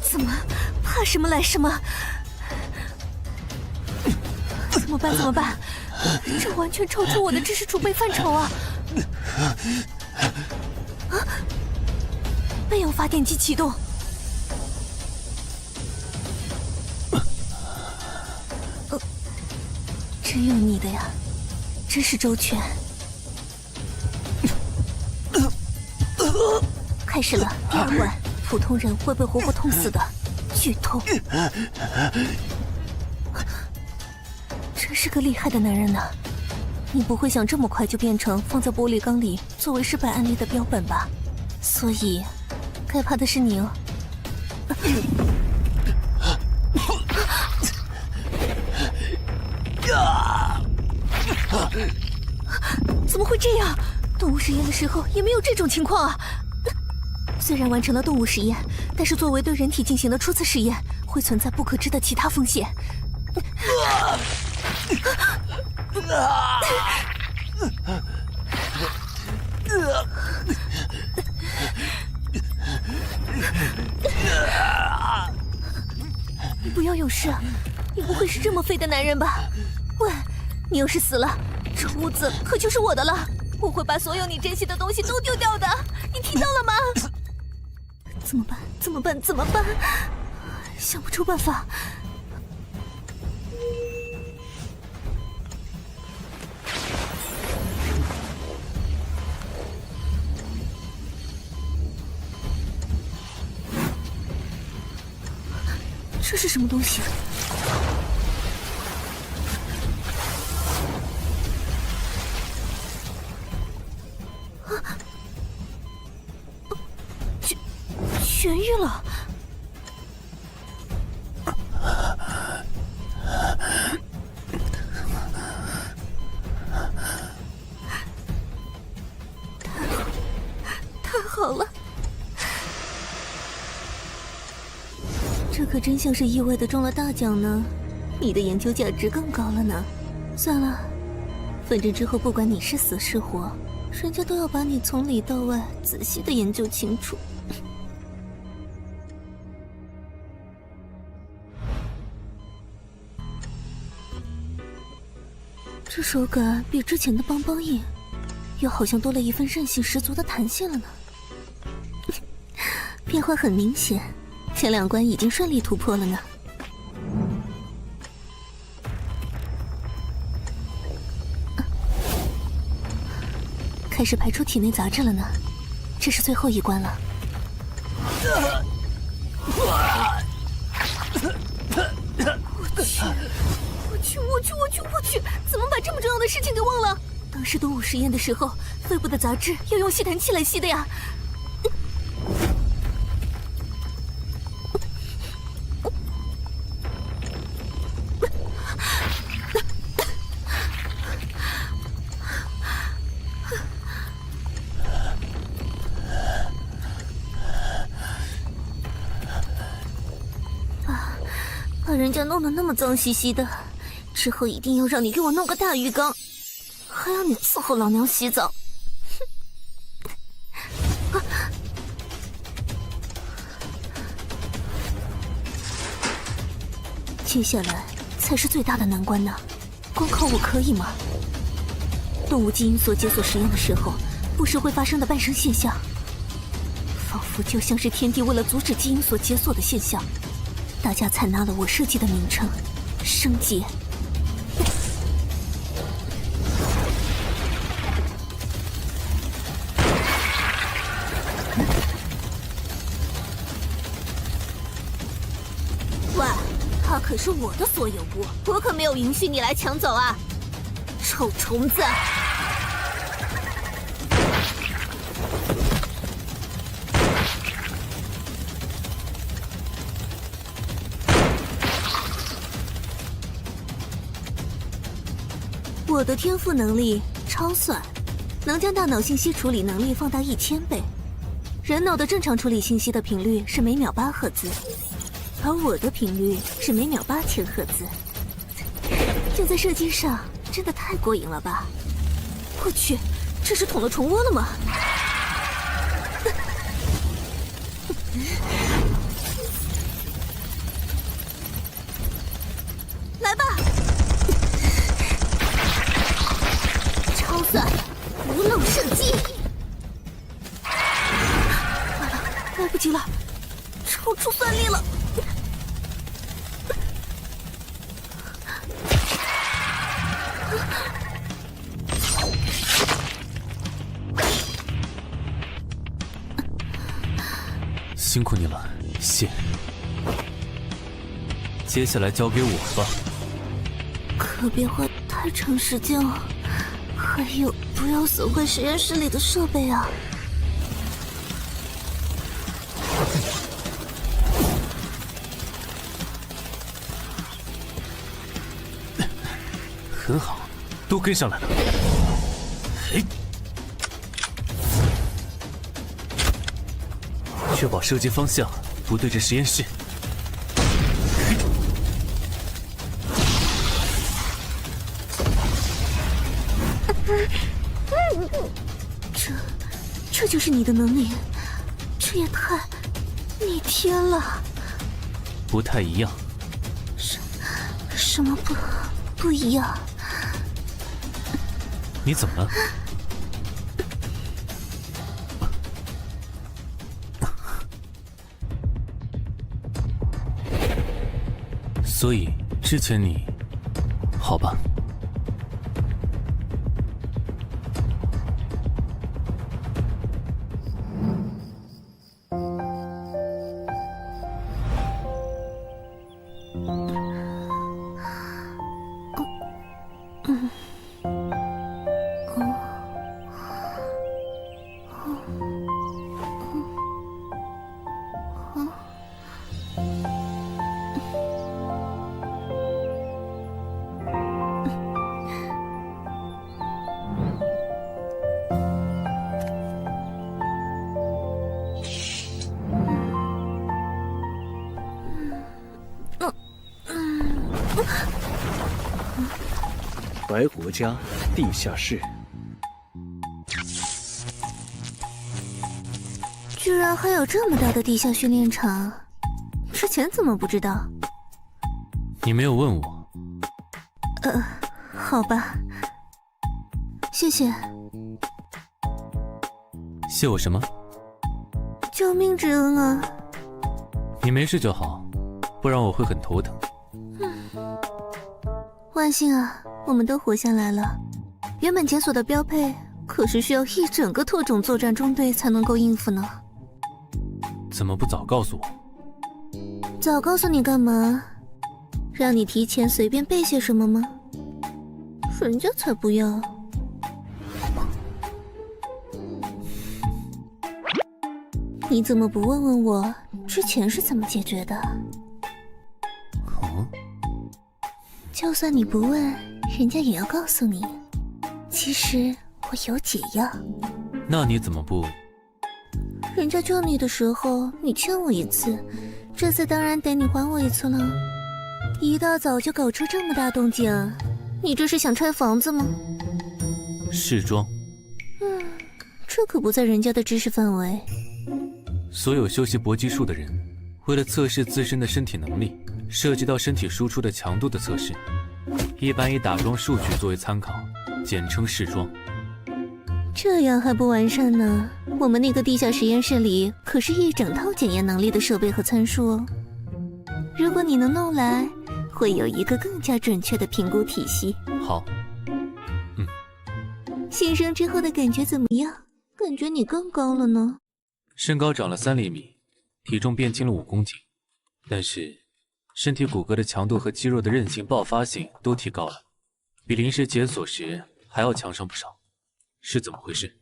怎么怕什么来什么？怎么办？怎么办？这完全超出我的知识储备范畴啊！没有发电机启动。真有你的呀，真是周全。开始了，第2关，普通人会被活活痛死的，剧痛。真是个厉害的男人呢，你不会想这么快就变成放在玻璃缸里作为失败案例的标本吧？所以，该怕的是你哦。怎么会这样？动物实验的时候也没有这种情况啊！虽然完成了动物实验，但是作为对人体进行的初次实验，会存在不可知的其他风险。你不要有事，你不会是这么废的男人吧？喂，你要是死了，这屋子可就是我的了。我会把所有你珍惜的东西都丢掉的，你听到了吗？怎么办？怎么办？怎么办？想不出办法。这是什么东西？痊愈了。太好了！这可真像是意外的中了大奖呢。你的研究价值更高了呢。算了，反正之后不管你是死是活，人家都要把你从里到外仔细的研究清楚。这手感比之前的邦邦硬，又好像多了一份韧性十足的弹性了呢。变化很明显，前2关已经顺利突破了呢。开始排出体内杂质了呢，这是最后一关了。我去！怎么把这么重要的事情给忘了？当时动物实验的时候，肺部的杂质要用吸痰器来吸的呀。把人家弄得那么脏兮兮的，之后一定要让你给我弄个大浴缸，还要你伺候老娘洗澡。接下来才是最大的难关呢，光靠我可以吗？动物基因所解锁实验的时候，不时会发生的伴生现象，仿佛就像是天帝为了阻止基因所解锁的现象，大家采纳了我设计的名称——生劫。喂，它可是我的所有物，我可没有允许你来抢走啊！臭虫子！我的天赋能力超算，能将大脑信息处理能力放大1000倍。人脑的正常处理信息的频率是每秒8赫兹，而我的频率是每秒8000赫兹。就在射击上，真的太过瘾了吧！我去，这是捅了虫窝了吗？来吧！超算无漏射击！完了，来不及了，超出算力了！
辛苦你了，谢。接下来交给我吧。
可别花太长时间了，还有不要损坏实验室里的设备啊！
很好，都跟上来了。嘿，确保射击方向不对着实验室。
这就是你的能力，这也太逆天了。
不太一样。
什么不一样？
你怎么了？所以之前你，好吧。
白国家地下室。
居然还有这么大的地下训练场，之前怎么不知道？
你没有问我。
好吧，谢谢。
谢我什么？
救命之恩啊！
你没事就好，不然我会很头疼。
万幸啊，我们都活下来了。原本检索的标配，可是需要一整个特种作战中队才能够应付呢。
怎么不早告诉我？
早告诉你干嘛？让你提前随便背些什么吗？人家才不要。你怎么不问问我之前是怎么解决的？就算你不问，人家也要告诉你。其实我有解药。
那你怎么不？
人家救你的时候，你欠我一次，这次当然得你还我一次了。一大早就搞出这么大动静，你这是想拆房子吗？
试装。
这可不在人家的知识范围。
所有修习搏击术的人，为了测试自身的身体能力，涉及到身体输出的强度的测试，一般以打桩数据作为参考，简称试装。
这样还不完善呢？我们那个地下实验室里可是一整套检验能力的设备和参数哦。如果你能弄来，会有一个更加准确的评估体系。
好。
新生之后的感觉怎么样？感觉你更高了呢。
身高长了3厘米，体重变轻了5公斤，但是身体骨骼的强度和肌肉的韧性、爆发性都提高了，比临时检索时还要强上不少。是怎么回事？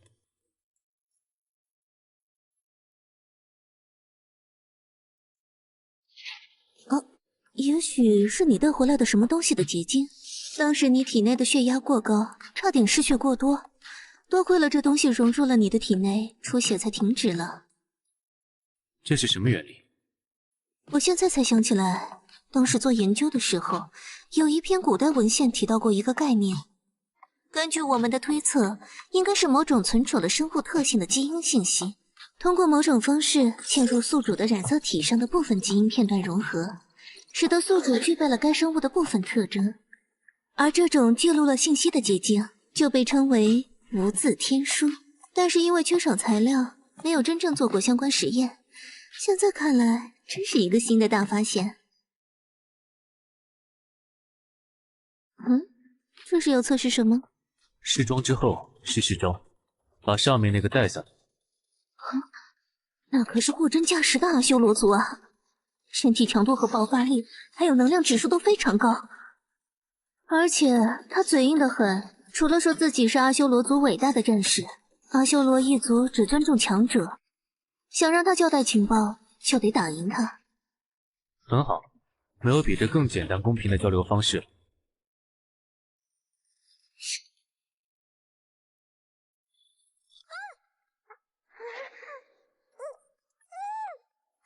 也许是你带回来的什么东西的结晶。当时你体内的血压过高，差点失血过多，多亏了这东西融入了你的体内，出血才停止了。
这是什么原理？
我现在才想起来，当时做研究的时候，有一篇古代文献提到过一个概念。根据我们的推测，应该是某种存储了生物特性的基因信息，通过某种方式嵌入宿主的染色体上的部分基因片段融合，使得宿主具备了该生物的部分特征。而这种记录了信息的结晶就被称为无字天书。但是因为缺少材料，没有真正做过相关实验。现在看来，真是一个新的大发现。这是要测试什么？
试装之后是试招，把上面那个带下来。
那可是货真价实的阿修罗族啊！身体强度和爆发力，还有能量指数都非常高。而且他嘴硬得很，除了说自己是阿修罗族伟大的战士，阿修罗一族只尊重强者，想让他交代情报，就得打赢他。
很好，没有比这更简单公平的交流方式了。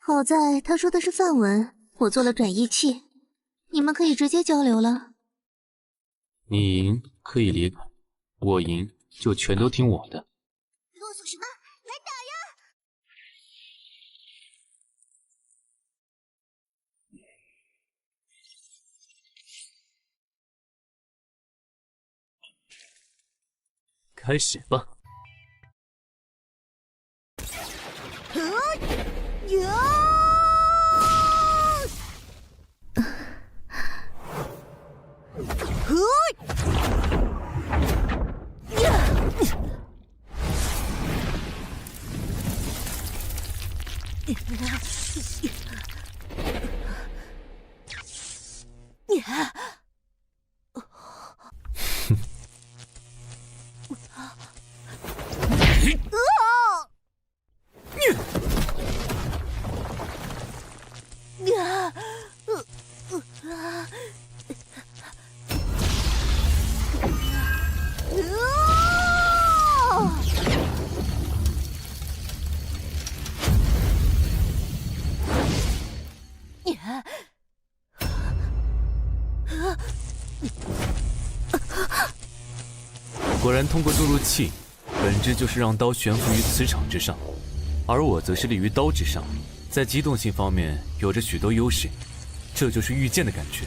好在他说的是梵文，我做了转译器，你们可以直接交流了。
你赢可以离开，我赢就全都听我的。
啰嗦什么？来打呀！
开始吧。果然，通过堕入气，本质就是让刀悬浮于磁场之上，而我则是立于刀之上，在机动性方面有着许多优势，这就是御剑的感觉。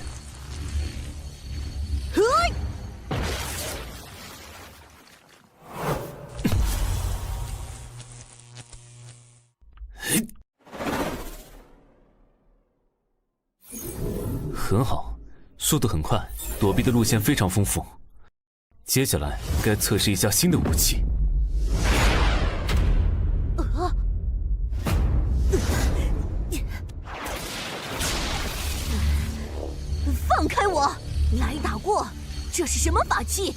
很好，速度很快，躲避的路线非常丰富。接下来该测试一下新的武器。
放开我！来打过，这是什么法器？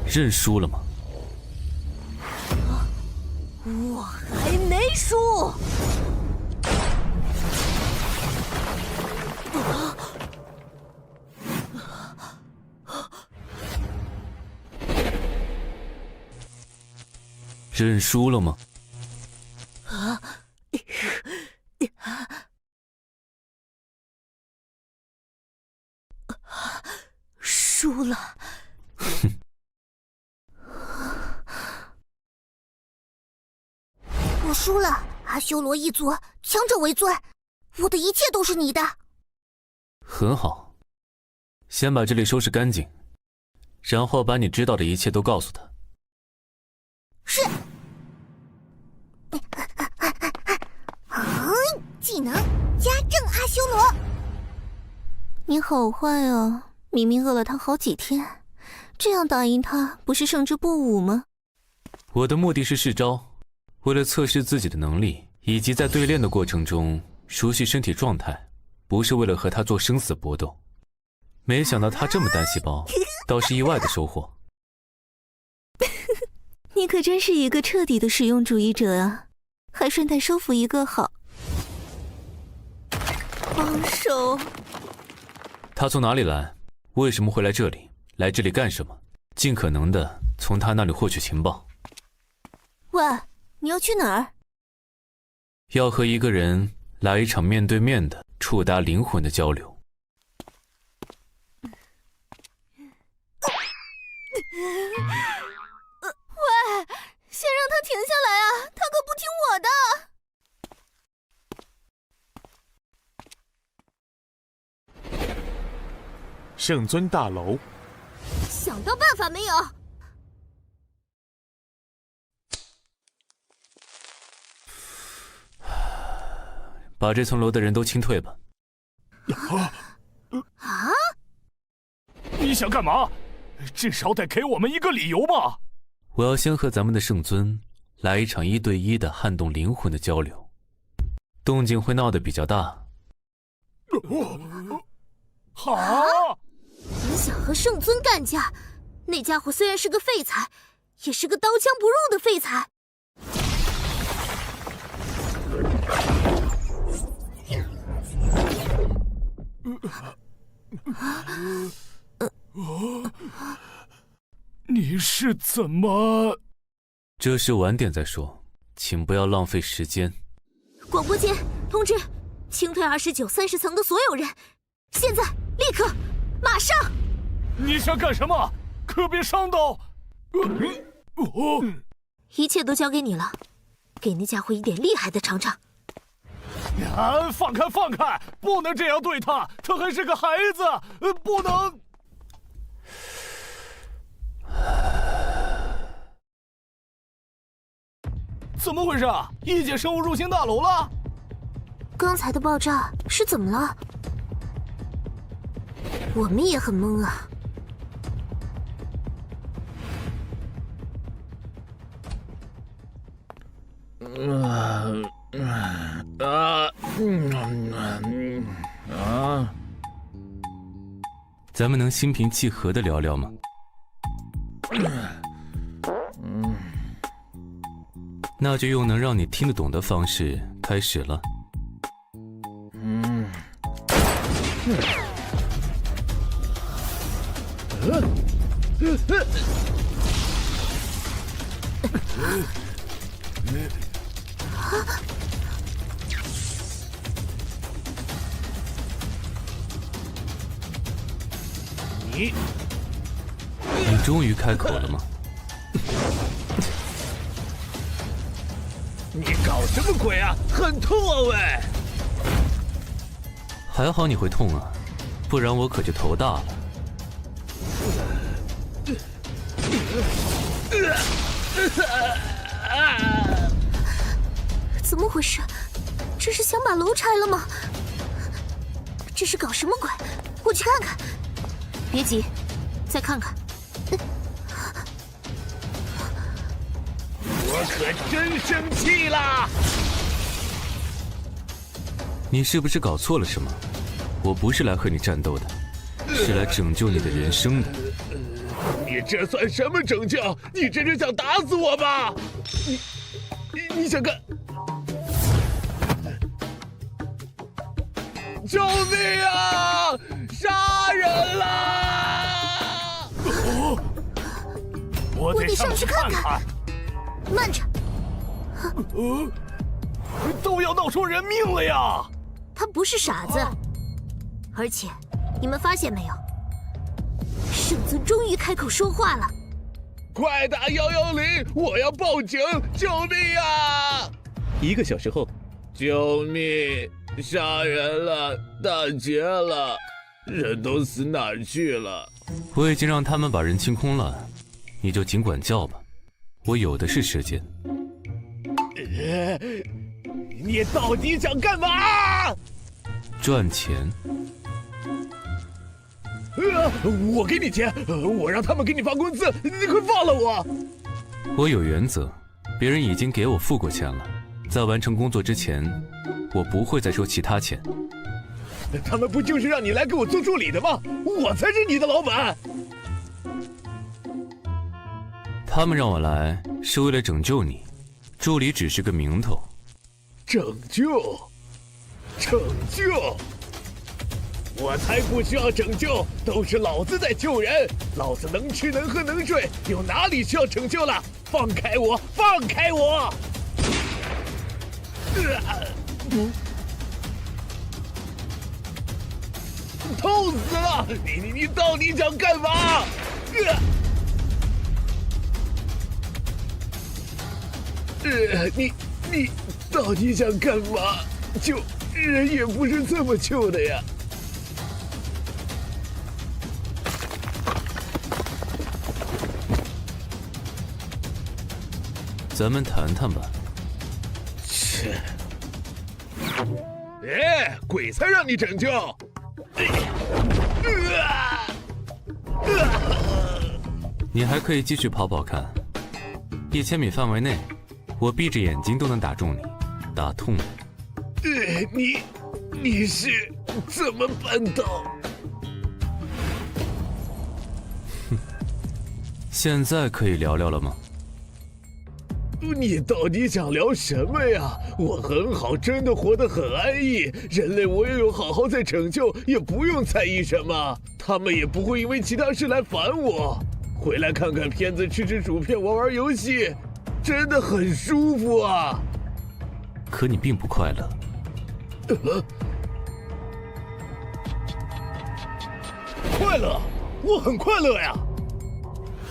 认输了吗？
我还没输。
认输了吗？
输了。
我输了，阿修罗一族，强者为尊，我的一切都是你的。
很好，先把这里收拾干净，然后把你知道的一切都告诉他。
是。技能加正阿修罗。你好坏啊！明明饿了他好几天，这样打赢他不是胜之不武吗？
我的目的是试招，为了测试自己的能力，以及在对练的过程中熟悉身体状态，不是为了和他做生死搏斗。没想到他这么单细胞，倒是意外的收获。
你可真是一个彻底的实用主义者啊！还顺带收服一个好帮手。
他从哪里来？为什么会来这里？来这里干什么？尽可能的从他那里获取情报。
喂，你要去哪儿？
要和一个人来一场面对面的触达灵魂的交流。
喂，先让他停下来啊！他可不听我的。
圣尊大楼，
想到办法没有？
把这层楼的人都清退吧。
啊？
你想干嘛？至少得给我们一个理由吧。
我要先和咱们的圣尊来一场1对1的撼动灵魂的交流，动静会闹得比较大。
好！
你想和圣尊干架？那家伙虽然是个废材，也是个刀枪不入的废材。
你是怎么？
这事晚点再说，请不要浪费时间。
广播间通知，清退29、30层的所有人，现在立刻马上！
你想干什么？可别伤到！
一切都交给你了，给那家伙一点厉害的尝尝。
放开放开！不能这样对他，他还是个孩子，不能。怎么回事？异界生物入侵大楼了？
刚才的爆炸是怎么了？我们也很懵啊。
咱们能心平气和地聊聊吗？那就用能让你听得懂的方式开始了。你终于开口了吗？
你搞什么鬼啊？很痛啊喂！
还好你会痛啊，不然我可就头大了。
怎么回事？这是想把楼拆了吗？这是搞什么鬼？我去看看。别急，再看看。
我可真生气啦！
你是不是搞错了什么？我不是来和你战斗的，是来拯救你的人生的。
你这算什么拯救？你这是想打死我吧？你想干？救命啊！杀人啦！
我得上去看看。
慢着，
都要闹出人命了呀！
他不是傻子，而且你们发现没有，圣尊终于开口说话了。
快打110！我要报警！救命啊
！1个小时后，
救命！杀人了，打劫了，人都死哪儿去了？
我已经让他们把人清空了，你就尽管叫吧，我有的是时间。
你到底想干嘛？
赚钱。
我给你钱，我让他们给你发工资，你快放了我！
我有原则，别人已经给我付过钱了，在完成工作之前，我不会再收其他钱。
他们不就是让你来给我做助理的吗？我才是你的老板。
他们让我来是为了拯救你，助理只是个名头。
拯救？拯救？我才不需要拯救，都是老子在救人。老子能吃能喝能睡，有哪里需要拯救了？放开我！放开我！痛死了！你到底想干嘛？你到底想干嘛？救人也不是这么救的呀！
咱们谈谈吧。
切！哎，鬼才让你拯救！
你还可以继续跑跑看，1000米范围内，我闭着眼睛都能打中你，打痛你。
你是怎么办到？
现在可以聊聊了吗？
你到底想聊什么呀？我很好，真的活得很安逸。人类我也有好好在拯救，也不用在意什么。他们也不会因为其他事来烦我。回来看看片子，吃吃薯片，玩玩游戏，真的很舒服啊。
可你并不快乐。
快乐？我很快乐呀。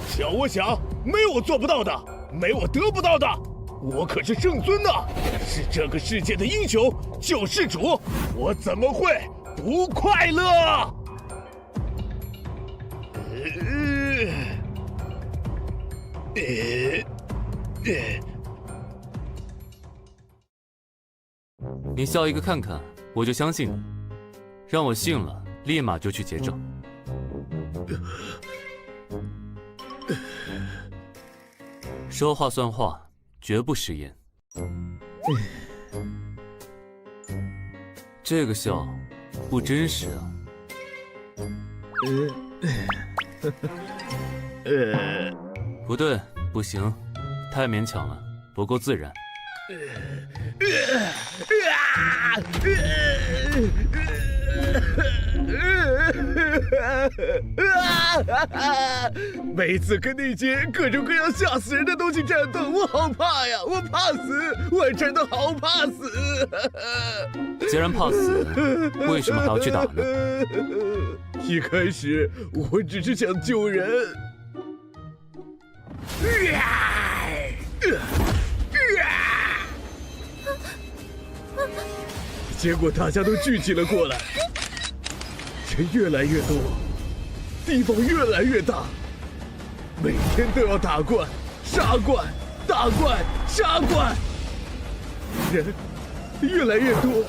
瞧我想，没有我做不到的，没我得不到的。我可是圣尊呐，是这个世界的英雄，救世主，我怎么会不快乐？
你笑一个看看，我就相信你。让我信了，立马就去结账。说话算话，绝不食言。这个笑不真实啊。不对，不行，太勉强了，不够自然。
每次跟那些各种各样吓死人的东西战斗，我好怕呀！我怕死，我真的好怕死。
既然怕死，为什么还要去打呢？
一开始我只是想救人，结果大家都聚集了过来，人越来越多，地方越来越大，每天都要打怪、杀怪、打怪、杀怪，人越来越多，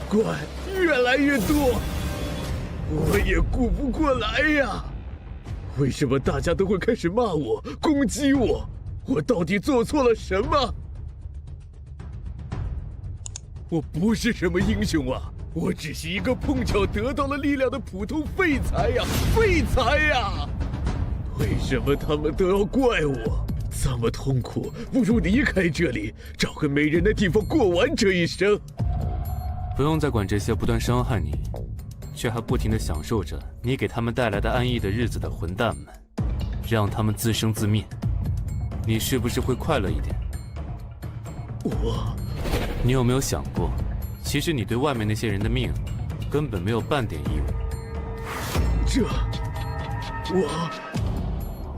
怪越来越多，我也顾不过来呀！为什么大家都会开始骂我、攻击我？我到底做错了什么？我不是什么英雄啊，我只是一个碰巧得到了力量的普通废材呀，废材呀！为什么他们都要怪我？这么痛苦，不如离开这里，找个没人的地方过完这一生。
不用再管这些不断伤害你，却还不停地享受着你给他们带来的安逸的日子的混蛋们，让他们自生自灭，你是不是会快乐一点？你有没有想过，其实你对外面那些人的命根本没有半点义务？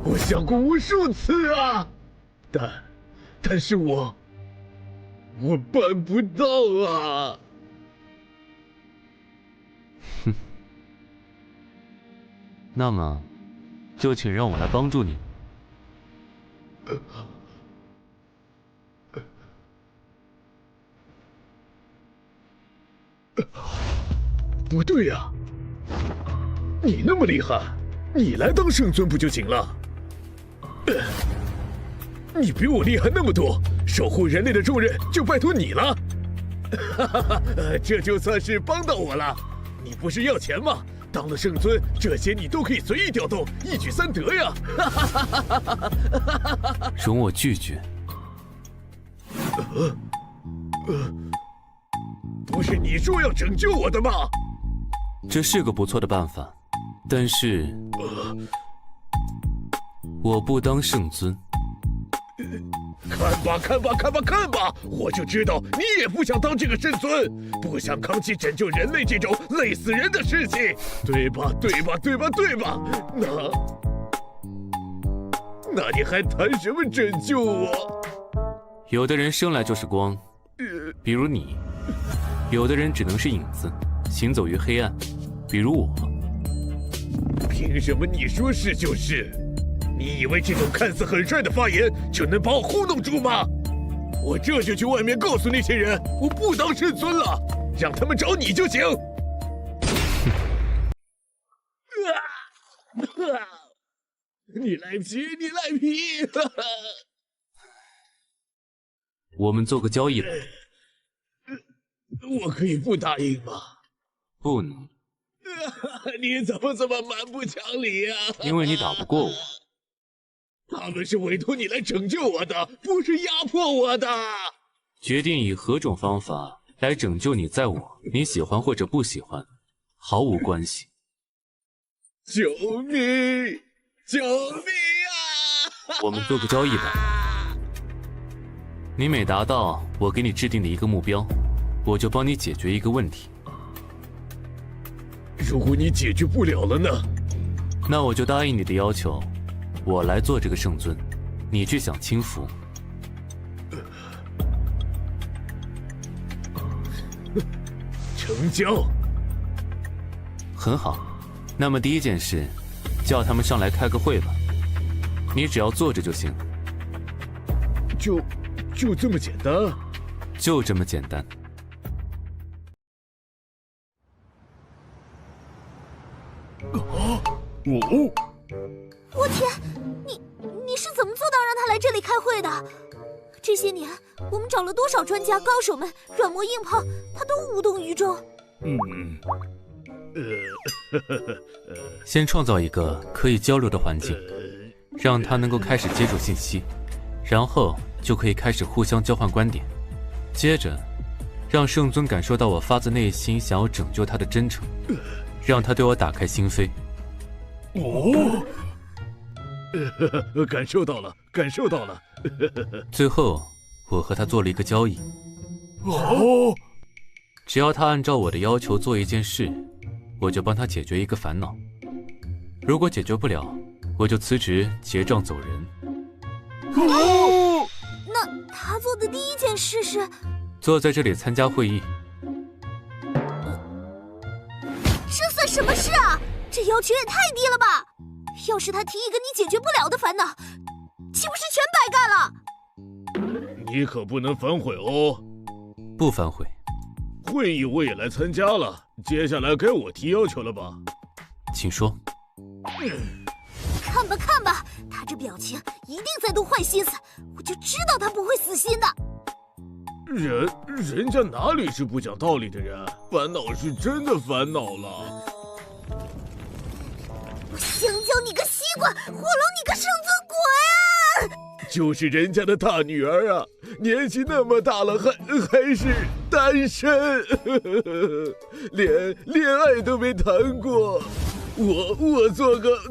我想过无数次啊，但是我办不到啊。
哼，那么就请让我来帮助你。
不对呀，你那么厉害，你来当圣尊不就行了？你比我厉害那么多，守护人类的重任就拜托你了。这就算是帮到我了。你不是要钱吗？当了圣尊，这些你都可以随意调动，一举三得呀！
容我拒绝。
不是你说要拯救我的吗？
这是个不错的办法，但是我不当圣尊。
看吧！我就知道你也不想当这个圣尊，不想扛起拯救人类这种累死人的事情，对吧？那你还谈什么拯救我？
有的人生来就是光，比如你；有的人只能是影子，行走于黑暗，比如我。
凭什么你说是就是？你以为这种看似很帅的发言就能把我糊弄住吗？我这就去外面告诉那些人，我不当圣尊了，让他们找你就行。你赖皮！
我们做个交易吧。
我可以不答应吗？
不能。
你怎么这么蛮不讲理呀？
因为你打不过我。
他们是委托你来拯救我的，不是压迫我的。
决定以何种方法来拯救你，在我，你喜欢或者不喜欢，毫无关系。
救命！救命啊！
我们做个交易吧。你每达到我给你制定的一个目标，我就帮你解决一个问题。
如果你解决不了了呢？
那我就答应你的要求。我来做这个圣尊，你去享清福。
成交。
很好，那么第一件事，叫他们上来开个会吧。你只要坐着就行。
就这么简单？
就这么简单。
我天，你是怎么做到让他来这里开会的？这些年我们找了多少专家高手们，软磨硬泡，他都无动于衷。
先创造一个可以交流的环境，让他能够开始接触信息，然后就可以开始互相交换观点。接着，让圣尊感受到我发自内心想要拯救他的真诚，让他对我打开心扉。
感受到了。
最后，我和他做了一个交易。只要他按照我的要求做一件事，我就帮他解决一个烦恼。如果解决不了，我就辞职结账走人。
那他做的第一件事是
坐在这里参加会议。
这算什么事啊？这要求也太低了吧！要是他提一个你解决不了的烦恼，岂不是全白干了？
你可不能反悔哦。
不反悔。
会议我也来参加了，接下来该我提要求了吧？
请说。
看吧看吧，他这表情一定在动坏心思，我就知道他不会死心的。
人家哪里是不讲道理的人，烦恼是真的烦恼了。
我香蕉你个西瓜，火龙你个圣尊鬼啊！
就是人家的大女儿啊，年纪那么大了还是单身，连恋爱都没谈过。我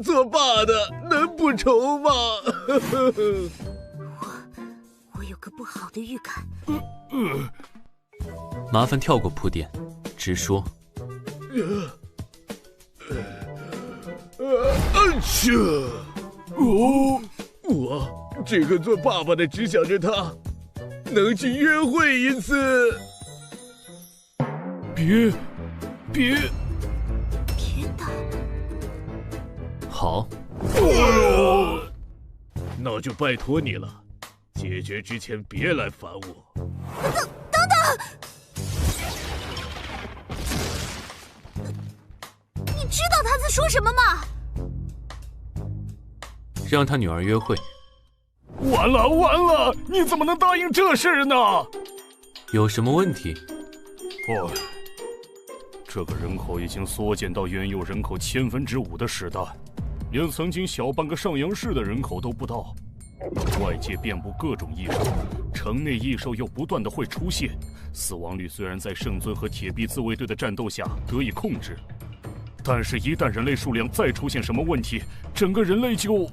做爸的能不愁吗？
我有个不好的预感。
麻烦跳过铺垫，直说。
我这个做爸爸的只想着他能去约会一次。别
打！
好。
那就拜托你了，解决之前别来烦我。
等等！你知道他在说什么吗？
让他女儿约会。
完了！你怎么能答应这事呢？
有什么问题？
这个人口已经缩减到原有人口5/1000的时代，连曾经小半个上阳市的人口都不到。外界遍布各种异兽，城内异兽又不断的会出现，死亡率虽然在圣尊和铁臂自卫队的战斗下得以控制，但是一旦人类数量再出现什么问题，整个人类就……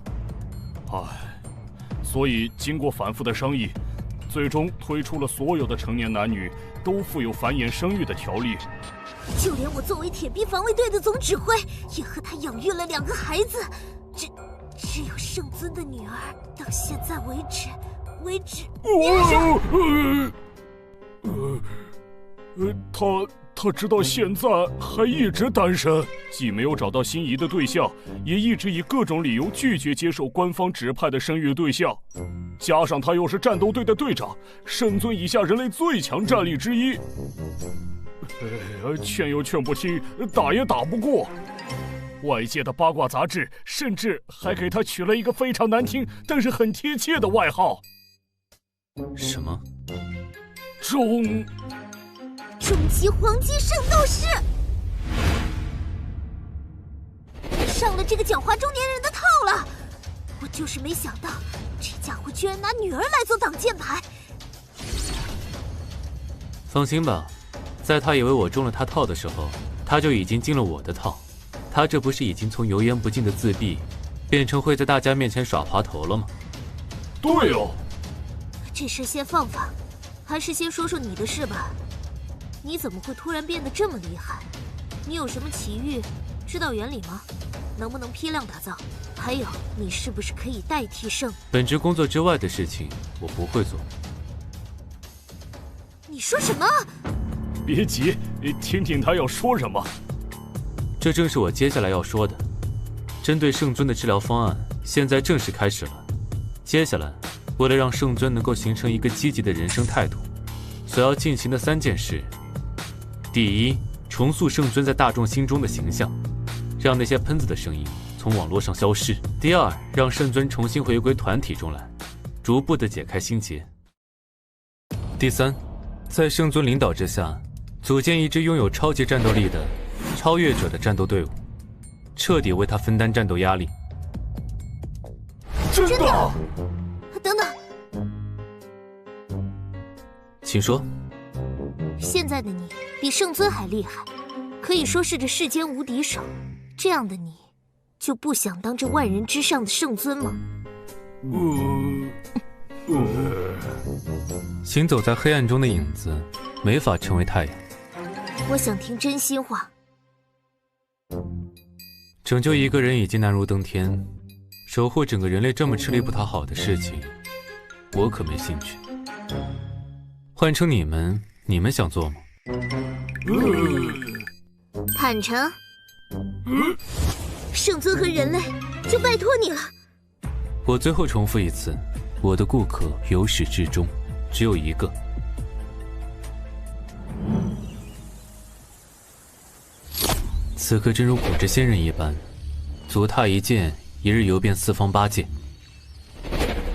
所以经过反复的商议，最终推出了所有的成年男女都负有繁衍生育的条例。
就连我作为铁臂防卫队的总指挥，也和他养育了2个孩子。只有圣尊的女儿，到现在为止，
他直到现在还一直单身，既没有找到心仪的对象，也一直以各种理由拒绝接受官方指派的生育对象。加上他又是战斗队的队长，圣尊以下人类最强战力之一。劝又劝不听，打也打不过。外界的八卦杂志甚至还给他取了一个非常难听但是很贴切的外号。
什么？
终极黄金圣斗士！上了这个狡猾中年人的套了。我就是没想到，这家伙居然拿女儿来做挡箭牌。
放心吧，在他以为我中了他套的时候，他就已经进了我的套。他这不是已经从油盐不进的自闭，变成会在大家面前耍滑头了吗？
对哦。
这事先放放，还是先说说你的事吧。你怎么会突然变得这么厉害？你有什么奇遇？知道原理吗？能不能批量打造？还有，你是不是可以代替圣？
本职工作之外的事情，我不会做。
你说什么？
别急，听听他要说什么。
这正是我接下来要说的。针对圣尊的治疗方案，现在正式开始了。接下来，为了让圣尊能够形成一个积极的人生态度，所要进行的3件事：第一，重塑圣尊在大众心中的形象，让那些喷子的声音从网络上消失；第二，让圣尊重新回归团体中来，逐步的解开心结；第三，在圣尊领导之下，组建一支拥有超级战斗力的超越者的战斗队伍，彻底为他分担战斗压力。
真的？
等等，
请说。
现在的你比圣尊还厉害，可以说是这世间无敌手。这样的你，就不想当这万人之上的圣尊吗？
行走在黑暗中的影子，没法成为太阳。
我想听真心话。
拯救一个人已经难如登天，守护整个人类这么吃力不讨好的事情，我可没兴趣。换成你们，你们想做吗？
坦诚。圣尊和人类，就拜托你了。
我最后重复一次，我的顾客由始至终只有一个。此刻真如古之仙人一般，足踏一剑，一日游遍四方八界。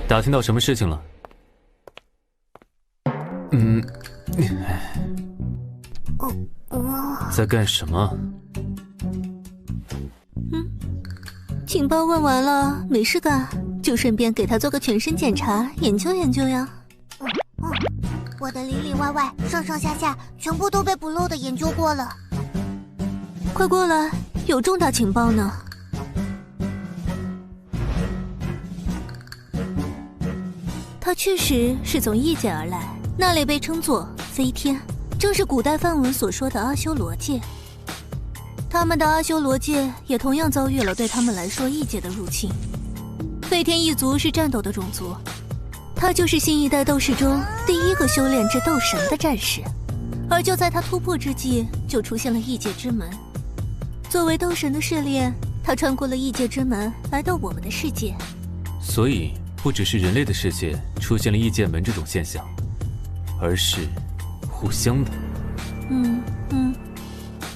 打听到什么事情了？在干什么？
情报问完了，没事干，就顺便给他做个全身检查，研究研究呀。
我的里里外外、上上下下，全部都被不漏的研究过了。
快过来，有重大情报呢。他确实是从异界而来，那里被称作飞天，正是古代梵文所说的阿修罗界。他们的阿修罗界也同样遭遇了对他们来说异界的入侵。飞天一族是战斗的种族，他就是新一代斗士中第一个修炼至斗神的战士。而就在他突破之际，就出现了异界之门。作为斗神的试炼，他穿过了异界之门，来到我们的世界。
所以不只是人类的世界出现了异界门这种现象，而是互相的。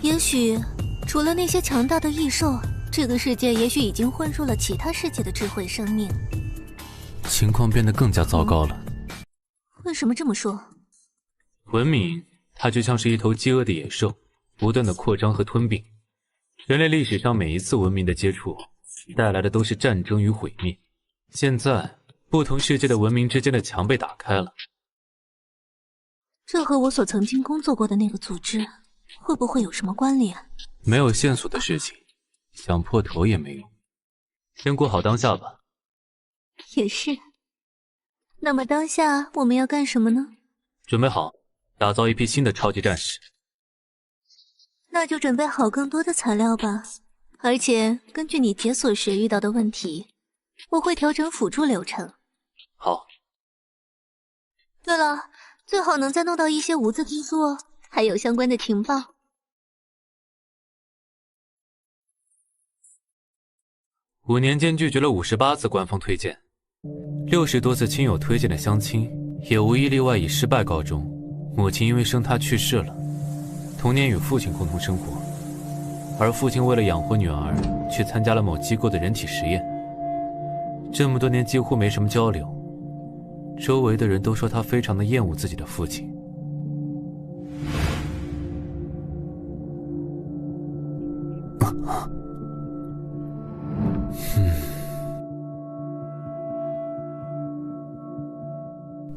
也许除了那些强大的异兽，这个世界也许已经混入了其他世界的智慧生命。
情况变得更加糟糕了。
为什么这么说？
文明它就像是一头饥饿的野兽，不断的扩张和吞并。人类历史上每一次文明的接触，带来的都是战争与毁灭。现在不同世界的文明之间的墙被打开了。
这和我所曾经工作过的那个组织会不会有什么关联？
没有线索的事情，想破头也没用。先过好当下吧。
也是。那么当下我们要干什么呢？
准备好，打造一批新的超级战士。
那就准备好更多的材料吧。而且根据你解锁时遇到的问题，我会调整辅助流程。
好。
对了，最好能再弄到一些无字批注，还有相关的情报。
5年间拒绝了58次官方推荐，60多次亲友推荐的相亲，也无一例外以失败告终。母亲因为生他去世了，童年与父亲共同生活，而父亲为了养活女儿，去参加了某机构的人体实验。这么多年几乎没什么交流，周围的人都说他非常的厌恶自己的父亲。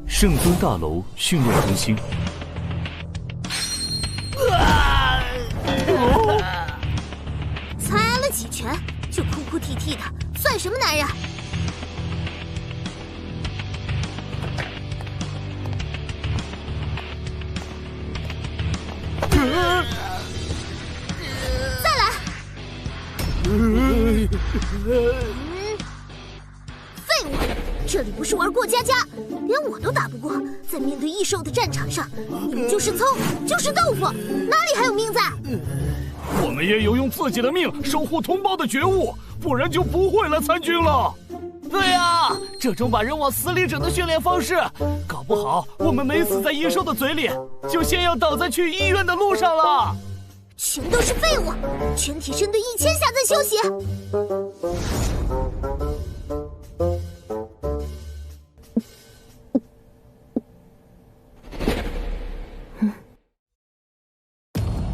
圣尊大楼训练中心。
才挨了几拳就哭哭啼啼的，算什么男人？再来！废物！这里不是玩过家家，连我都打不过，在面对异兽的战场上，你们就是葱，就是豆腐，哪里还有命在？
我们也有用自己的命守护同胞的觉悟，不然就不会来参军了。
对啊，这种把人往死里整的训练方式，搞不好我们没死在异兽的嘴里，就先要倒在去医院的路上了。
全都是废物，全体深蹲1000下再休息。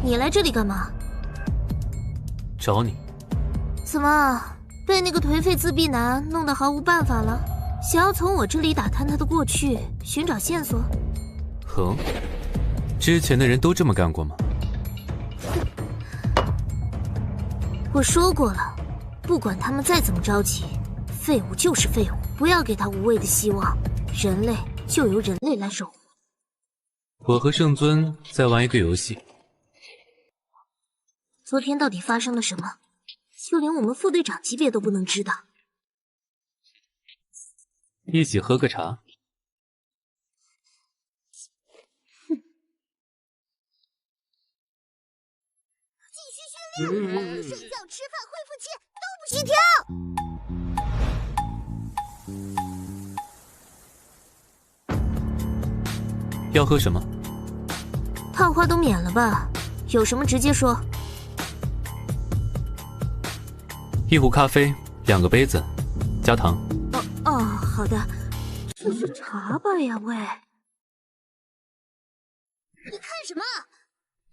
你来这里干嘛？
找你。
怎么被那个颓废自闭男弄得毫无办法了？想要从我这里打探他的过去，寻找线索？
哼，之前的人都这么干过吗？
我说过了，不管他们再怎么着急，废物就是废物，不要给他无谓的希望。人类就由人类来守护。
我和圣尊在玩一个游戏。
昨天到底发生了什么？就连我们副队长级别都不能知道。
一起喝个茶。
续训练，睡觉、吃饭、恢复期都不许停。
要喝什么？
泡花都免了吧，有什么直接说。
一壶咖啡，2个杯子，加糖。
哦，好的。这是茶吧呀，喂！
你看什么？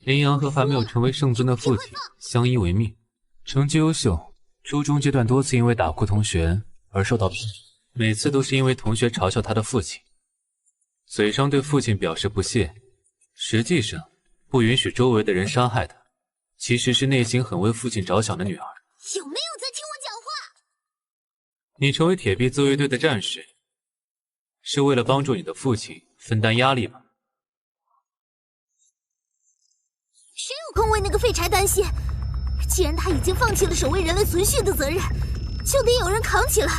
林阳和还没有成为圣尊的父亲相依为命，成绩优秀。初中阶段多次因为打哭同学而受到批评，每次都是因为同学嘲笑他的父亲，嘴上对父亲表示不屑，实际上不允许周围的人伤害他，其实是内心很为父亲着想的女儿。
有没有在听我讲话？
你成为铁臂自卫队的战士，是为了帮助你的父亲分担压力吗？
谁有空为那个废柴担心？既然他已经放弃了守卫人类存续的责任，就得有人扛起来。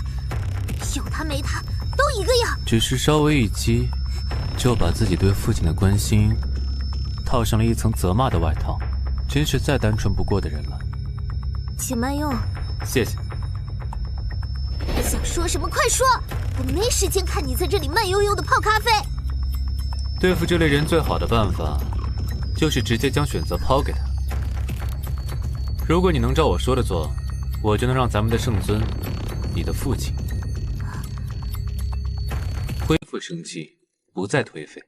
有他没他都一个样。
只是稍微一激，就把自己对父亲的关心套上了一层责骂的外套，真是再单纯不过的人了。
请慢用。
谢谢。
想说什么快说，我没时间看你在这里慢悠悠的泡咖啡。
对付这类人最好的办法，就是直接将选择抛给他。如果你能照我说的做，我就能让咱们的圣尊，你的父亲，恢复生机，不再颓废。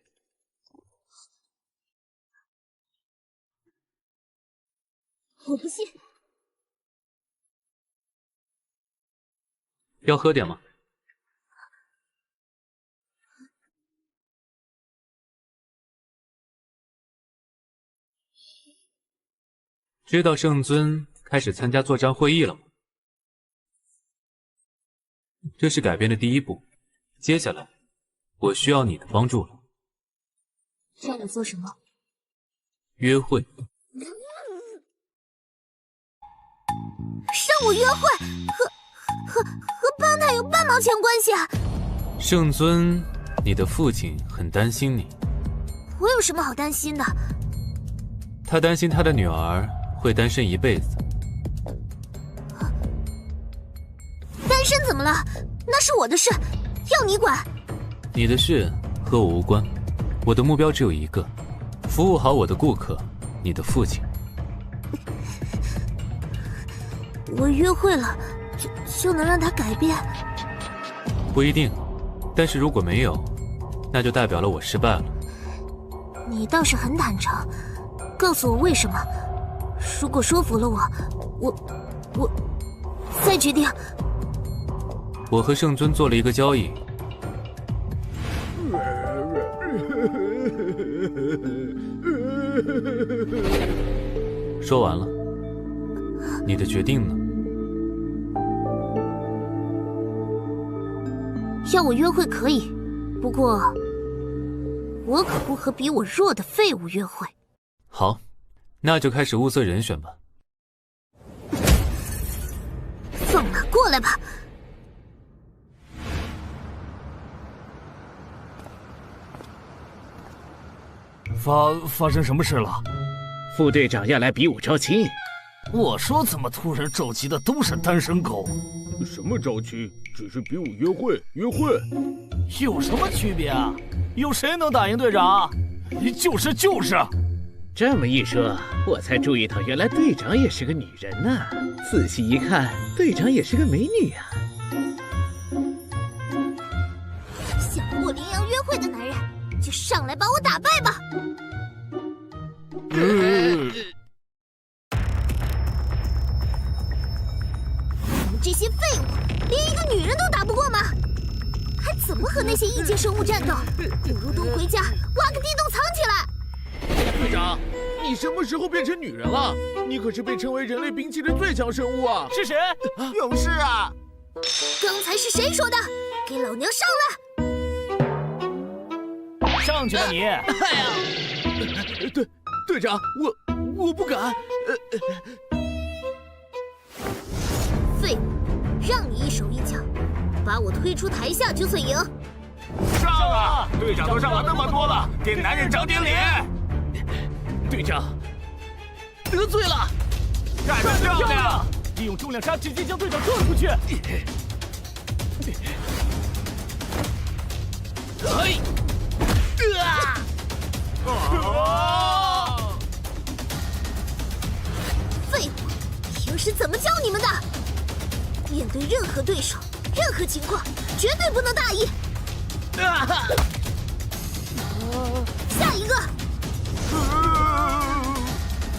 我不信。
要喝点吗？知道圣尊开始参加作战会议了吗？这是改变的第一步，接下来我需要你的帮助了。
让我做什么？
约会。
让我约会，和帮他有半毛钱关系啊！
圣尊，你的父亲很担心你。
我有什么好担心的？
他担心他的女儿会单身一辈子。
单身怎么了？那是我的事，要你管。
你的事和我无关，我的目标只有一个，服务好我的顾客，你的父亲。
我约会了，就能让他改变？
不一定，但是如果没有，那就代表了我失败了。
你倒是很坦诚，告诉我为什么。如果说服了我再决定。
我和圣尊做了一个交易。说完了，你的决定呢？
要我约会可以，不过我可不和比我弱的废物约会。
好，那就开始物色人选吧。
放马过来吧！
发生什么事了？
副队长要来比武招亲。
我说怎么突然召集的都是单身狗？
什么招亲？只是比武约会。
有什么区别啊？有谁能打赢队长？就是。
这么一说，我才注意到原来队长也是个女人呐。仔细一看，队长也是个美女啊。
想和我羚羊约会的男人，就上来把我打败吧！你们这些废物，连一个女人都打不过吗？还怎么和那些异界生物战斗？不如都回家挖个地洞藏起来！
队长，你什么时候变成女人了？你可是被称为人类兵器的最强生物啊！
是谁？
勇士啊！
刚才是谁说的？给老娘上来！
上去吧你！
哎呀，队长，我不敢。
废物，让你一手一脚，把我推出台下就算赢。
上啊！队长都上了那么多了，给男人长点脸。
队长，得罪了。
干得漂亮！利用重量杀直接将队长撞出去。
废物！平时怎么教你们的？面对任何对手、任何情况，绝对不能大意。下一个。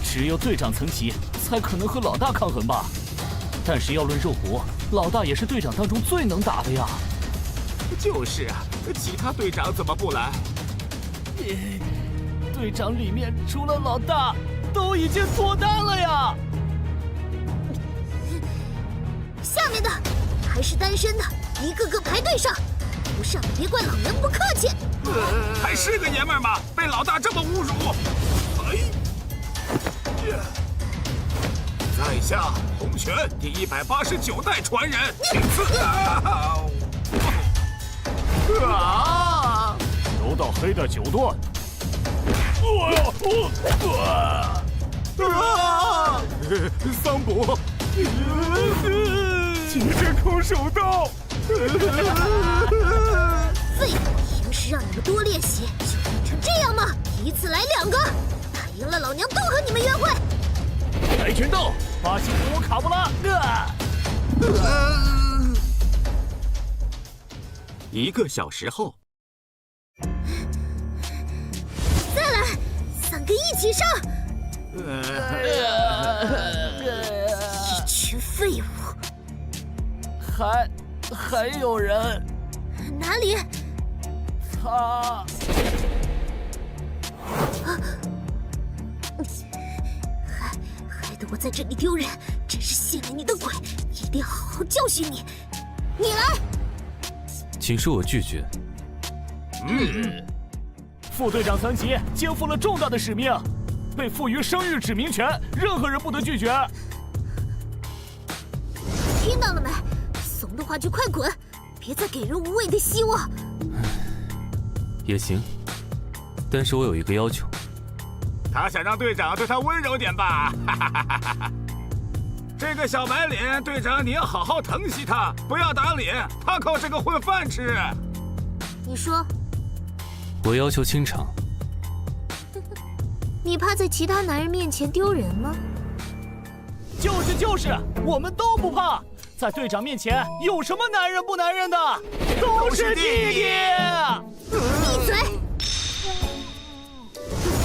只有队长层级才可能和老大抗衡吧？但是要论肉搏，老大也是队长当中最能打的呀。
就是啊，其他队长怎么不来？
队长里面除了老大，都已经脱单了呀。
下面的还是单身的，一个个排队上。不上别怪老娘不客气。
还是个爷们儿吗？被老大这么侮辱！在下洪拳第189代传人，请赐。
柔道黑带9段。
桑博，极致空手道。
废物！平时让你们多练习，就练成这样吗？一次来2个，打赢了老娘都和你们约会。
跆拳道，巴西古卡布拉。
1个小时后，
再来，3个一起上。一群废物。
还有人？
哪里？
他。
害得我在这里丢人，真是信了你的鬼！一定好好教训你。你来。
请恕我拒绝。
副队长层级肩负了重大的使命，被赋予生育指名权，任何人不得拒绝。
听到了没？怂的话就快滚，别再给人无谓的希望。
也行，但是我有一个要求。
他想让队长对他温柔点吧？这个小白脸，队长你要好好疼惜他，不要打脸，他靠这个混饭吃。
你说。
我要求清场。
你怕在其他男人面前丢人吗？
就是，我们都不怕。在队长面前，有什么男人不男人的？都是弟弟。
闭嘴！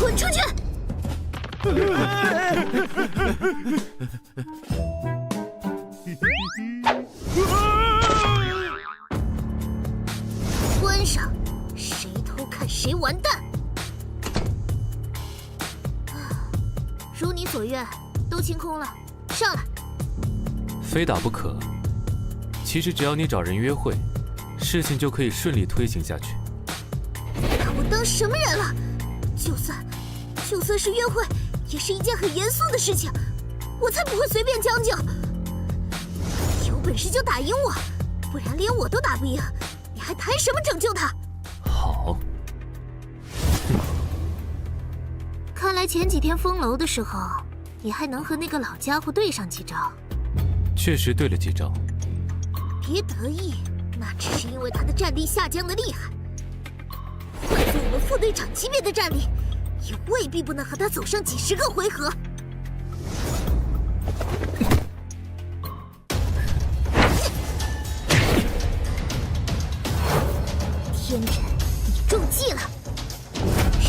滚出去！关上，谁偷看谁完蛋。如你所愿，都清空了，上来。
非打不可。其实只要你找人约会，事情就可以顺利推行下去。
把我当什么人了？就算是约会，也是一件很严肃的事情，我才不会随便将就。有本事就打赢我，不然连我都打不赢，你还谈什么拯救他？
好。
看来前几天封楼的时候，你还能和那个老家伙对上几招。
确实对了几招。
别得意，那只是因为他的战力下降的厉害。换做我们副队长级别的战力，也未必不能和他走上几10个回合。天真，你中计了！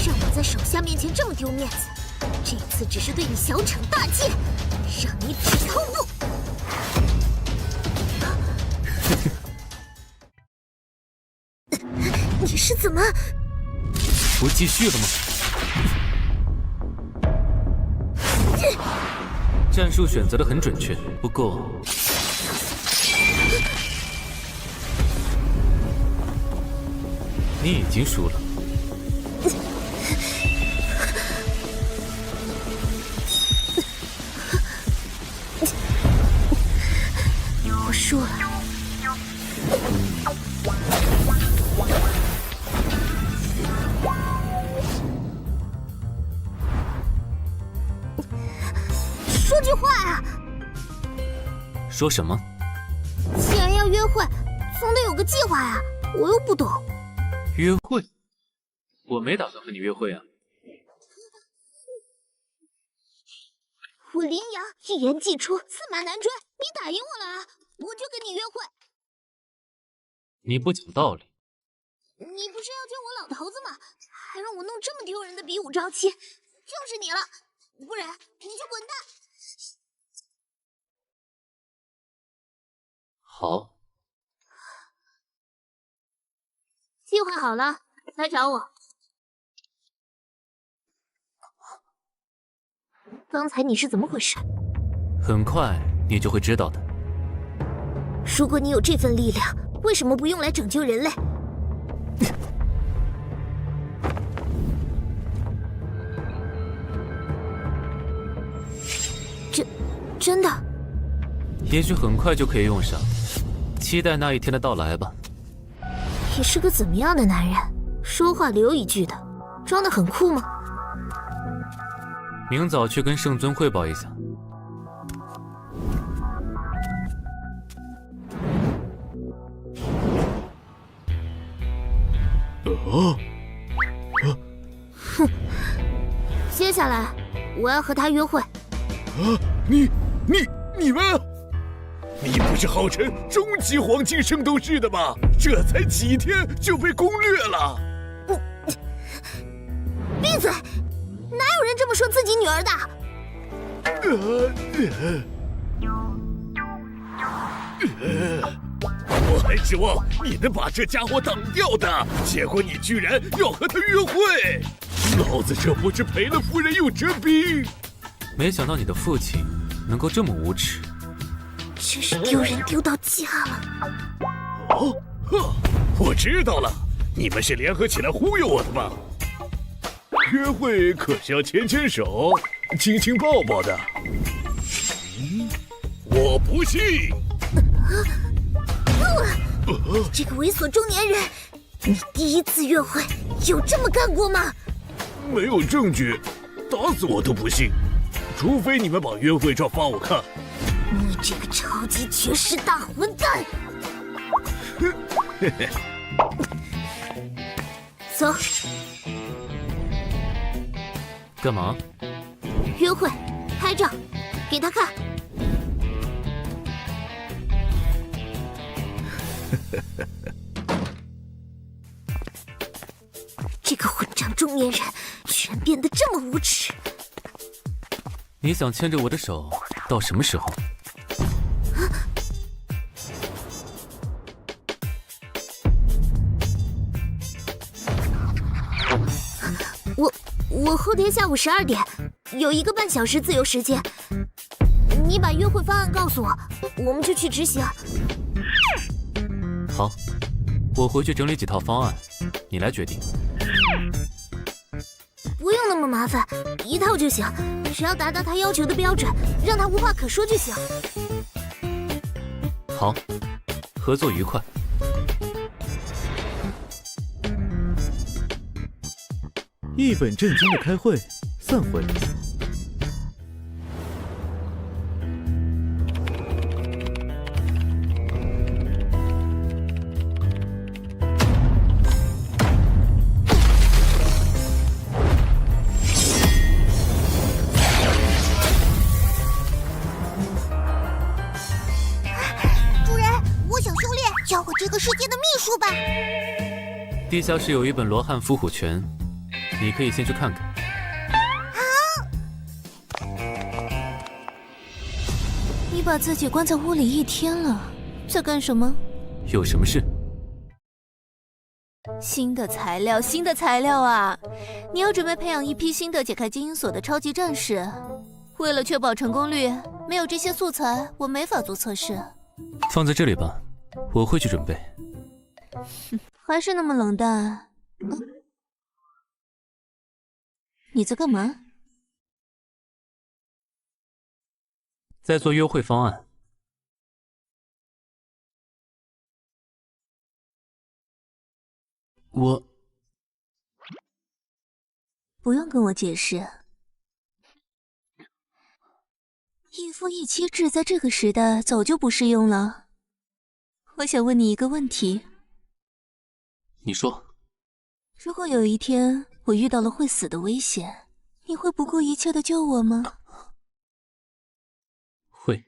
让我在手下面前这么丢面子，这次只是对你小惩大戒，让你只痛不。你是怎么？
不继续了吗？战术选择的很准确，不过你已经输了。
我输了。输
说句话啊！
说什么？
既然要约会，总得有个计划呀。我又不懂。
约会？我没打算和你约会啊。
我林阳一言既出，驷马难追。你打赢我了啊，我就跟你约会。
你不讲道理。
你不是要救我老头子吗？还让我弄这么丢人的比武招妻，就是你了。不然你就滚蛋。
好。
计划好了，来找我。刚才你是怎么回事？
很快你就会知道的。
如果你有这份力量，为什么不用来拯救人类？真的？
也许很快就可以用上，期待那一天的到来吧。
你是个怎么样的男人？说话留一句的，装得很酷吗？
明早去跟圣尊汇报一下。
哼，接下来我要和他约会。
你们，你不是号称终极黄金圣斗士的吗？这才几天就被攻略了。
闭嘴！哪有人这么说自己女儿的？
我还指望你能把这家伙挡掉的，结果你居然要和他约会，老子这不是赔了夫人又折兵。
没想到你的父亲能够这么无耻，
真是丢人丢到家了。
哦，我知道了，你们是联合起来忽悠我的吧？约会可是要牵牵手、亲亲抱抱的。我不信。
这个猥琐中年人，你第一次约会有这么干过吗？
没有证据，打死我都不信。除非你们把约会照发我看。
你这个超级绝世大混蛋！走。
干嘛？
约会，拍照，给他看。这个混账中年人居然变得这么无耻！
你想牵着我的手到什么时候？
我后天下午12点有1个半小时自由时间，你把约会方案告诉我，我们就去执行。
好，我回去整理几套方案，你来决定。
不用那么麻烦，1套就行，只要达到他要求的标准，让他无话可说就行。
好，合作愉快。
一本正经的开会，散会。
主人，我想修炼，教我这个世界的秘术吧。
地下室有一本罗汉伏虎拳。你可以先去看看。
你把自己关在屋里1天了，在干什么？
有什么事？
新的材料，新的材料啊！你要准备培养一批新的解开基因锁的超级战士。为了确保成功率，没有这些素材，我没法做测试。
放在这里吧，我会去准备。
还是那么冷淡。你在干嘛？
在做优惠方案。我
不用跟我解释。一夫一妻制在这个时代早就不适用了。我想问你一个问题。
你说。
如果有一天我遇到了会死的危险，你会不顾一切的救我吗？
会。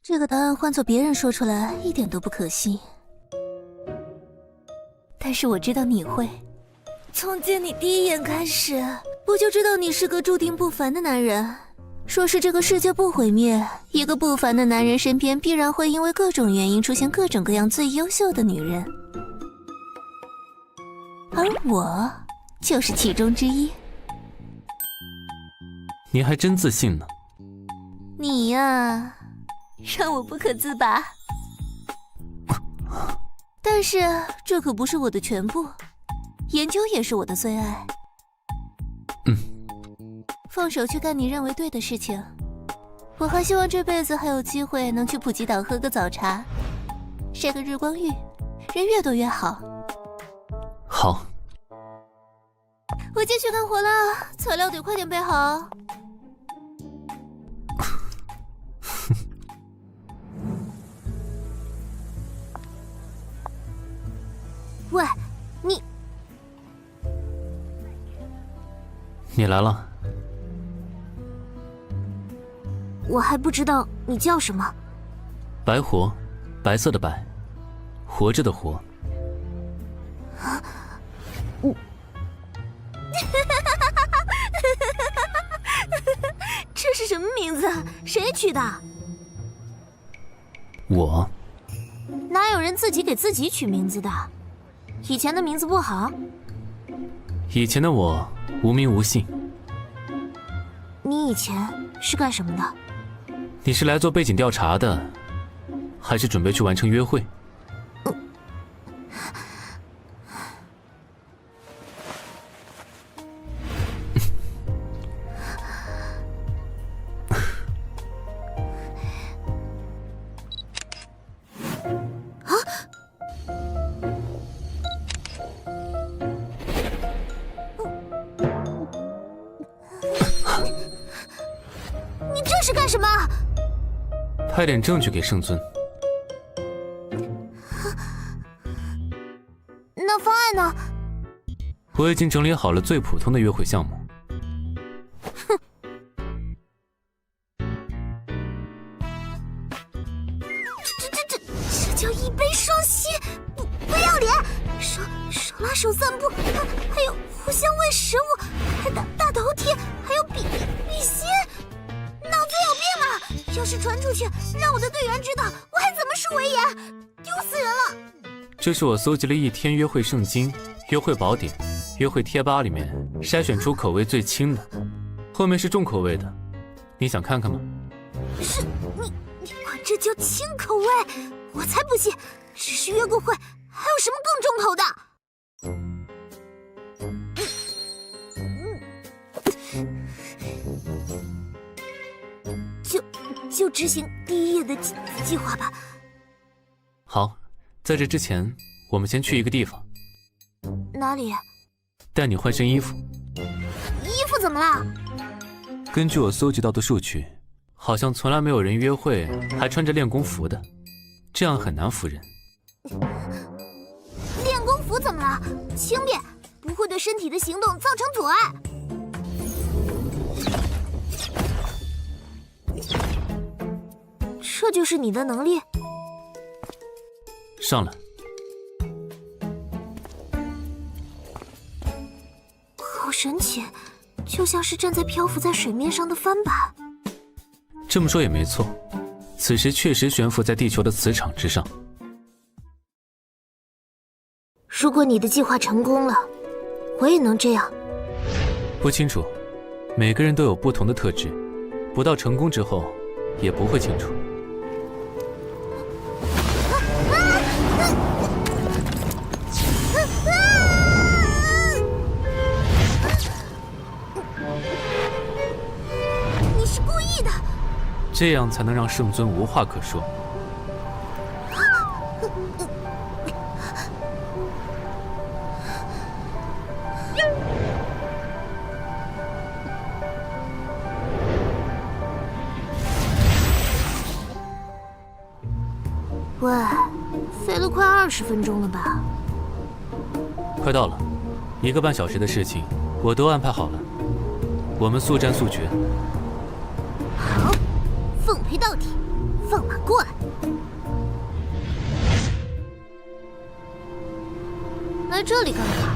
这个答案换做别人说出来一点都不可信，但是我知道你会。从见你第一眼开始，我就知道你是个注定不凡的男人。说是这个世界不毁灭，一个不凡的男人身边必然会因为各种原因出现各种各样最优秀的女人，而我就是其中之一。
你还真自信呢。
你呀，让我不可自拔。但是这可不是我的全部，研究也是我的最爱。放手去干你认为对的事情。我还希望这辈子还有机会能去普吉岛喝个早茶，晒个日光浴，人越多越好。
好。
我继续干活了，材料得快点备好。
喂，
你来了。
我还不知道你叫什么。
白活，白色的白，活着的活。
这是什么名字？谁取的？
我。
哪有人自己给自己取名字的？以前的名字不好？
以前的我无名无姓。
你以前是干什么的？
你是来做背景调查的，还是准备去完成约会？
你这是干什么？
派点证据给圣尊。
那方案呢？
我已经整理好了最普通的约会项目。
哼！这叫一杯双喜，不要脸！手拉手散步，还有互相喂食物，还大头贴，还有比心。脑子有病啊！要是传出去，让我的队员知道，我还怎么树维言？丢死人了！
这是我搜集了1天约会圣经、约会宝典、约会贴吧里面筛选出口味最轻的，后面是重口味的，你想看看吗？
是你管这叫轻口味？我才不信！只是约过会，还有什么更重口的？就执行第1页的计划吧。
好，在这之前，我们先去一个地方。
哪里？
带你换身衣服。
衣服怎么了？
根据我搜集到的数据，好像从来没有人约会还穿着练功服的，这样很难服人。
练功服怎么了？轻便，不会对身体的行动造成阻碍。这就是你的能力？
上来。
好神奇，就像是站在漂浮在水面上的帆板。
这么说也没错，此时确实悬浮在地球的磁场之上。
如果你的计划成功了，我也能这样。
不清楚，每个人都有不同的特质，不到成功之后也不会清楚。
你是故意的，
这样才能让圣尊无话可说。
快20分钟了吧？
快到了，1个半小时的事情我都安排好了，我们速战速决。
好，奉陪到底，放马过来。来这里干嘛？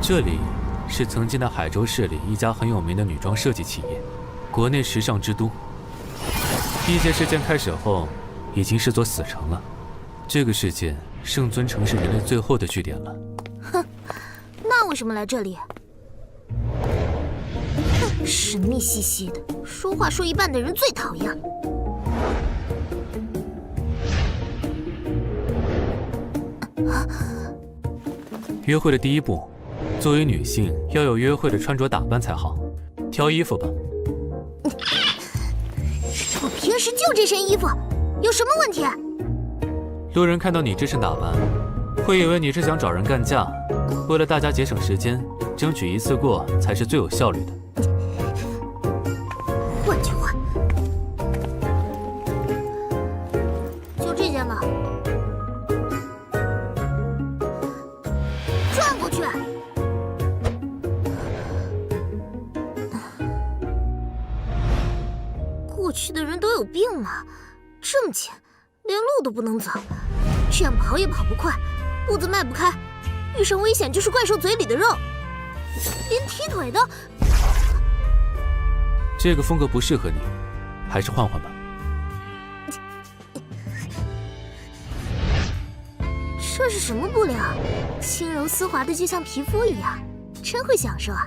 这里是曾经的海州市里一家很有名的女装设计企业，国内时尚之都。地界事件开始后，已经是座死城了。这个世界，圣尊城是人类最后的据点了。
哼，那为什么来这里？哼，神秘兮兮的，说话说一半的人最讨厌了。
约会的第一步，作为女性要有约会的穿着打扮才好。挑衣服吧。
我平时就这身衣服，有什么问题？
路人看到你这身打扮，会以为你是想找人干架。为了大家节省时间，争取一次过才是最有效率的。
换就换，就这件吧。转过去。过去的人都有病吗？这么浅，连路都不能走，这样跑也跑不快，步子迈不开，遇上危险就是怪兽嘴里的肉，连踢腿都……
这个风格不适合你，还是换换吧。
这是什么布料？轻柔丝滑的，就像皮肤一样，真会享受啊！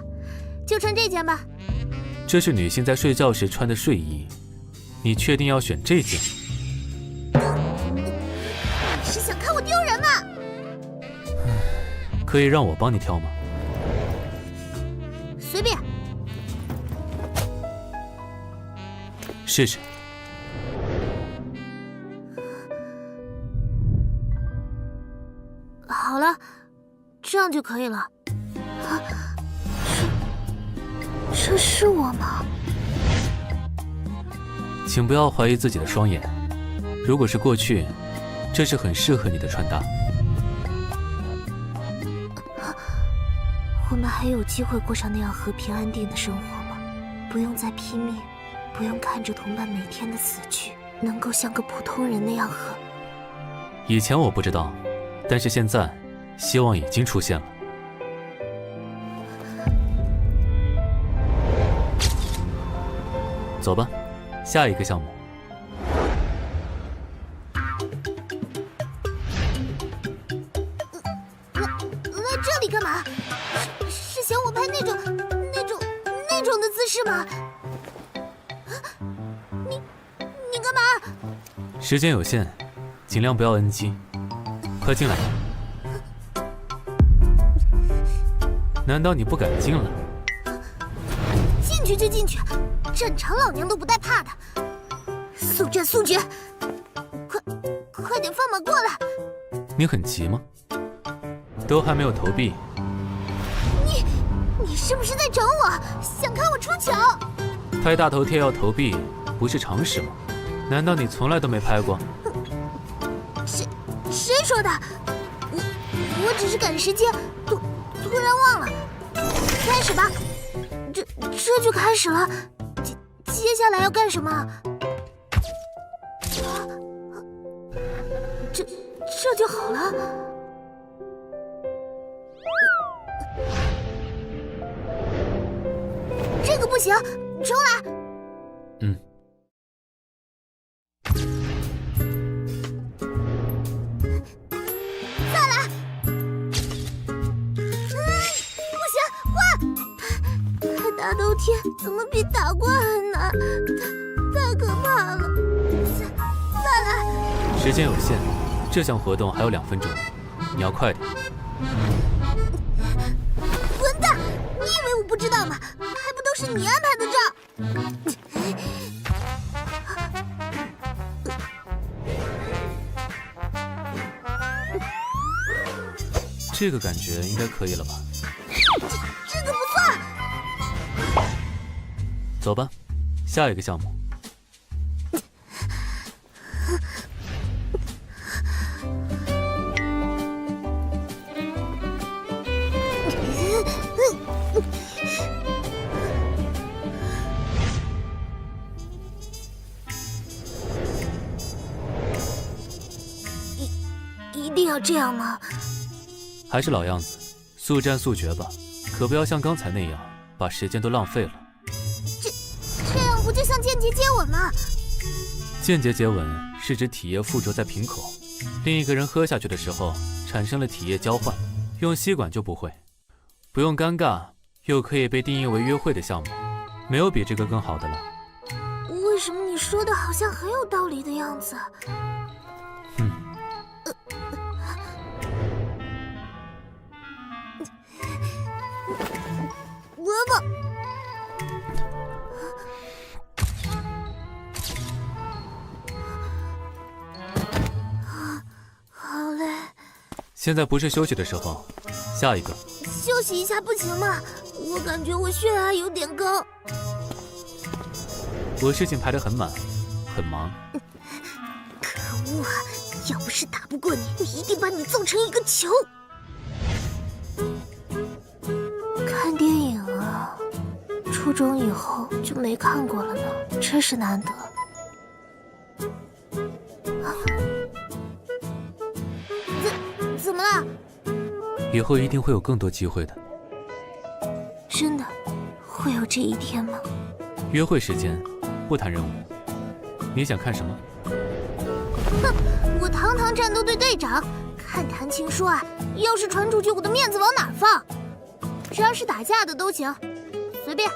就穿这件吧。
这是女性在睡觉时穿的睡衣，你确定要选这件？
你是想看我丢人吗？
可以让我帮你挑吗？
随便。
试试。
好了，这样就可以了。啊，这是我吗？
请不要怀疑自己的双眼。如果是过去，这是很适合你的穿搭。
我们还有机会过上那样和平安定的生活吗？不用再拼命，不用看着同伴每天的死去，能够像个普通人那样和……
以前我不知道，但是现在，希望已经出现了。走吧，下一个项目。
来这里干嘛？是想我拍那种的姿势吗？你干嘛？
时间有限，尽量不要 NG。快进来！难道你不敢进来？
进去就进去，战场老娘都不带怕的。速战速决，快点放马过来！
你很急吗？都还没有投币。
你是不是在整我？想看我出糗？
拍大头贴要投币，不是常识吗？难道你从来都没拍过？
谁说的？我只是赶时间，突然忘了。开始吧，这就开始了。接下来要干什么？这就好了。这个不行，重来。
嗯。
再来。不行，换。拍大头贴怎么比打怪还难？太可怕了。再来。
时间有限，这项活动还有2分钟，你要快点。
混蛋！你以为我不知道吗？还不都是你安排的照？
这个感觉应该可以了吧？
这个不错。
走吧，下一个项目。
要这样吗？
还是老样子，速战速决吧，可不要像刚才那样把时间都浪费了。
这样不就像间接接吻吗？
间接接吻是指体液附着在瓶口，另一个人喝下去的时候产生了体液交换，用吸管就不会，不用尴尬，又可以被定义为约会的项目，没有比这个更好的了。
为什么你说的好像很有道理的样子？
伯伯，
好累。
现在不是休息的时候，下一个。
休息一下不行吗？我感觉我血压有点高。
我事情排得很满，很忙。
可恶啊！要不是打不过你，我一定把你揍成一个球。看电影啊，初中以后就没看过了呢，真是难得。
怎么了？
以后一定会有更多机会的。
真的会有这一天吗？
约会时间，不谈任务。你想看什么？
哼，我堂堂战斗队队长，看谈情说爱，要是传出去，我的面子往哪放？只要是打架的都行，随便。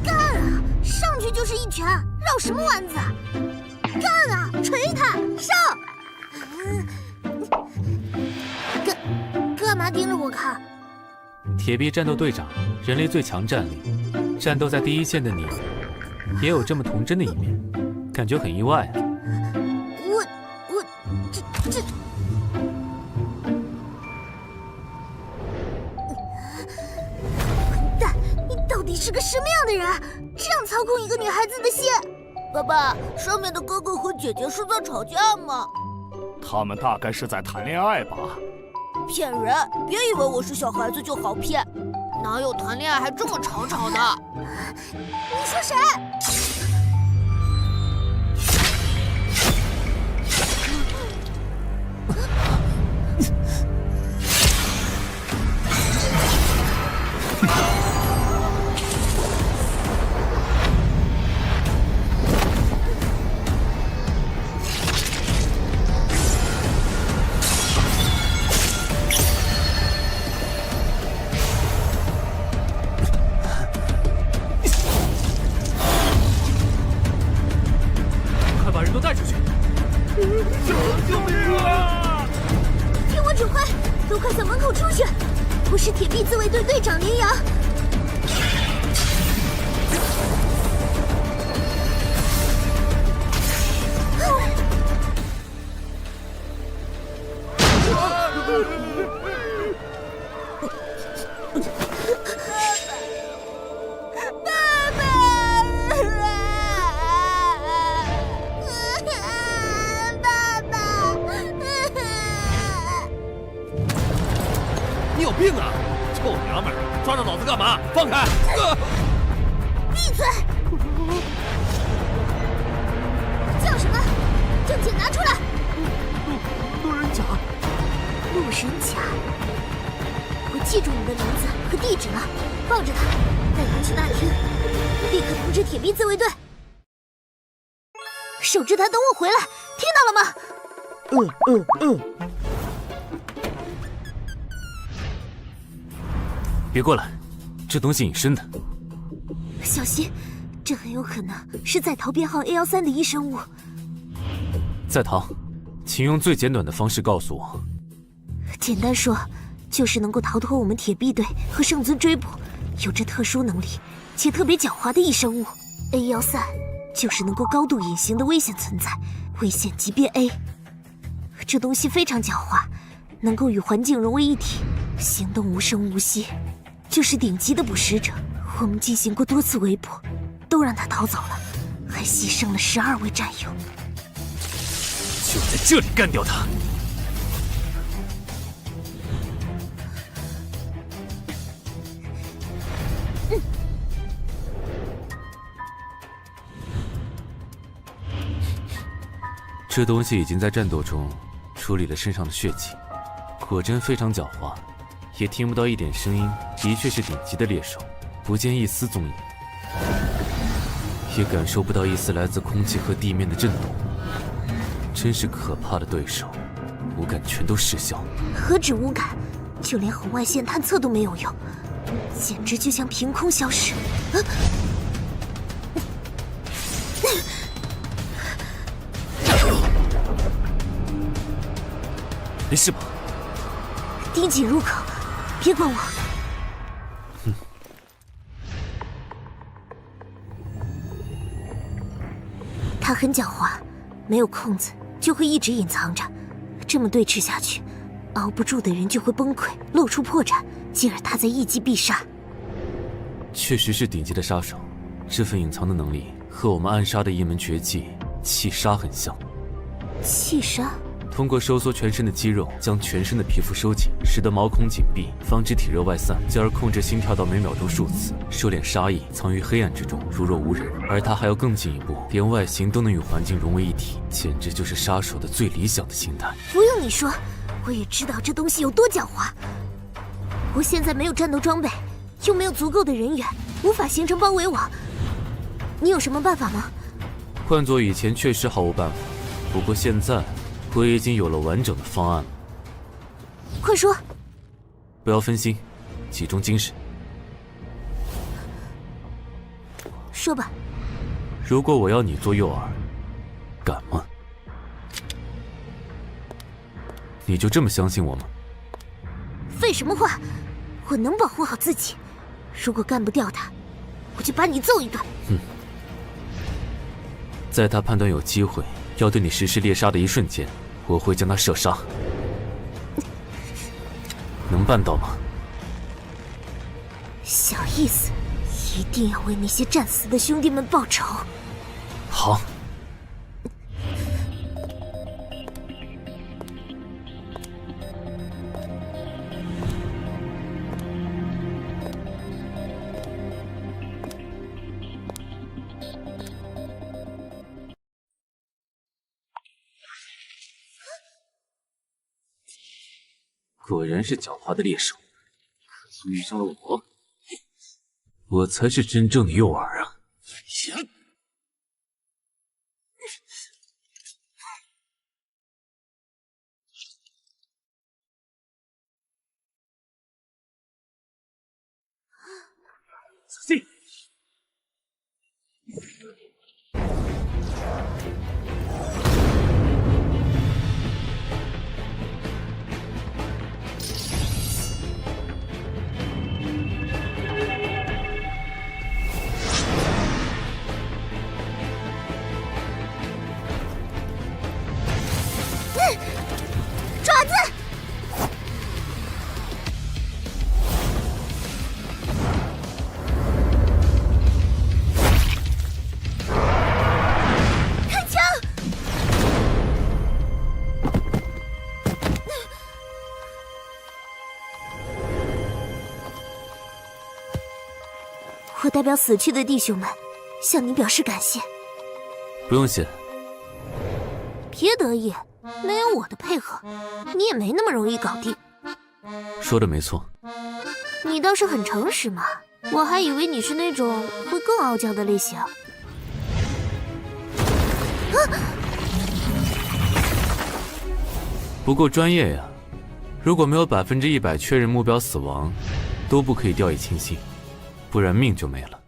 干啊！上去就是一拳，绕什么弯子？干啊！捶他！上！干嘛盯着我看？
铁臂战斗队长，人类最强战力，战斗在第一线的你，也有这么童真的一面，感觉很意外啊。
这……混蛋！你到底是个什么样的人？这样操控一个女孩子的心？
爸爸，上面的哥哥和姐姐是在吵架吗？
他们大概是在谈恋爱吧。
骗人！别以为我是小孩子就好骗，哪有谈恋爱还这么吵吵的？
你说谁？
救命啊！
听我指挥，都快向门口出去！我是铁臂自卫队队长林阳。
你有病啊！臭娘们儿，抓着老子干嘛？放开！
闭嘴！叫什么？证件拿出来！
路人甲。
路人甲。我记住你的名字和地址了，抱着他，带他去大厅，立刻通知铁臂自卫队。守着他，等我回来，听到了吗？
别过来，这东西隐身的。
小心，这很有可能是在逃编号 A13的异生物。
在逃，请用最简短的方式告诉我。
简单说，就是能够逃脱我们铁臂队和圣尊追捕，有着特殊能力且特别狡猾的异生物。A13就是能够高度隐形的危险存在，危险级别 A。这东西非常狡猾，能够与环境融为一体，行动无声无息，就是顶级的捕食者。我们进行过多次围捕，都让他逃走了，还牺牲了12位战友。
就在这里干掉他！这东西已经在战斗中处理了身上的血迹，果真非常狡猾，也听不到一点声音，的确是顶级的猎手，不见一丝踪影，也感受不到一丝来自空气和地面的震动，真是可怕的对手，五感全都失效。
何止五感，就连红外线探测都没有用，简直就像凭空消失。
没事吧？
盯紧入口，别管我。他很狡猾，没有空子就会一直隐藏着，这么对峙下去，熬不住的人就会崩溃，露出破绽，进而他再一击必杀。
确实是顶级的杀手，这份隐藏的能力和我们暗杀的一门绝技气杀很像。
气杀？
通过收缩全身的肌肉，将全身的皮肤收紧，使得毛孔紧闭，防止体热外散，进而控制心跳到每秒钟数次，收敛杀意，藏于黑暗之中，如若无人。而他还要更进一步，连外形都能与环境融为一体，简直就是杀手的最理想的形态。
不用你说，我也知道这东西有多狡猾。我现在没有战斗装备，又没有足够的人员，无法形成包围网。你有什么办法吗？
换做以前确实毫无办法，不过现在我已经有了完整的方案了。
快说！
不要分心，集中精神。
说吧。
如果我要你做诱饵，敢吗？你就这么相信我吗？
废什么话！我能保护好自己。如果干不掉他，我就把你揍一顿。
在他判断有机会要对你实施猎杀的一瞬间，我会将他射杀。能办到吗？
小意思，一定要为那些战死的兄弟们报仇。
好。果然是狡猾的猎手，可惜遇上了我，我才是真正的诱饵啊！
仔细。
爪子！开枪！我代表死去的弟兄们，向你表示感谢。
不用谢。
别得意。没有我的配合，你也没那么容易搞定。
说的没错。
你倒是很诚实嘛，我还以为你是那种会更傲娇的类型。
不够专业呀！如果没有100%确认目标死亡，都不可以掉以轻心，不然命就没了。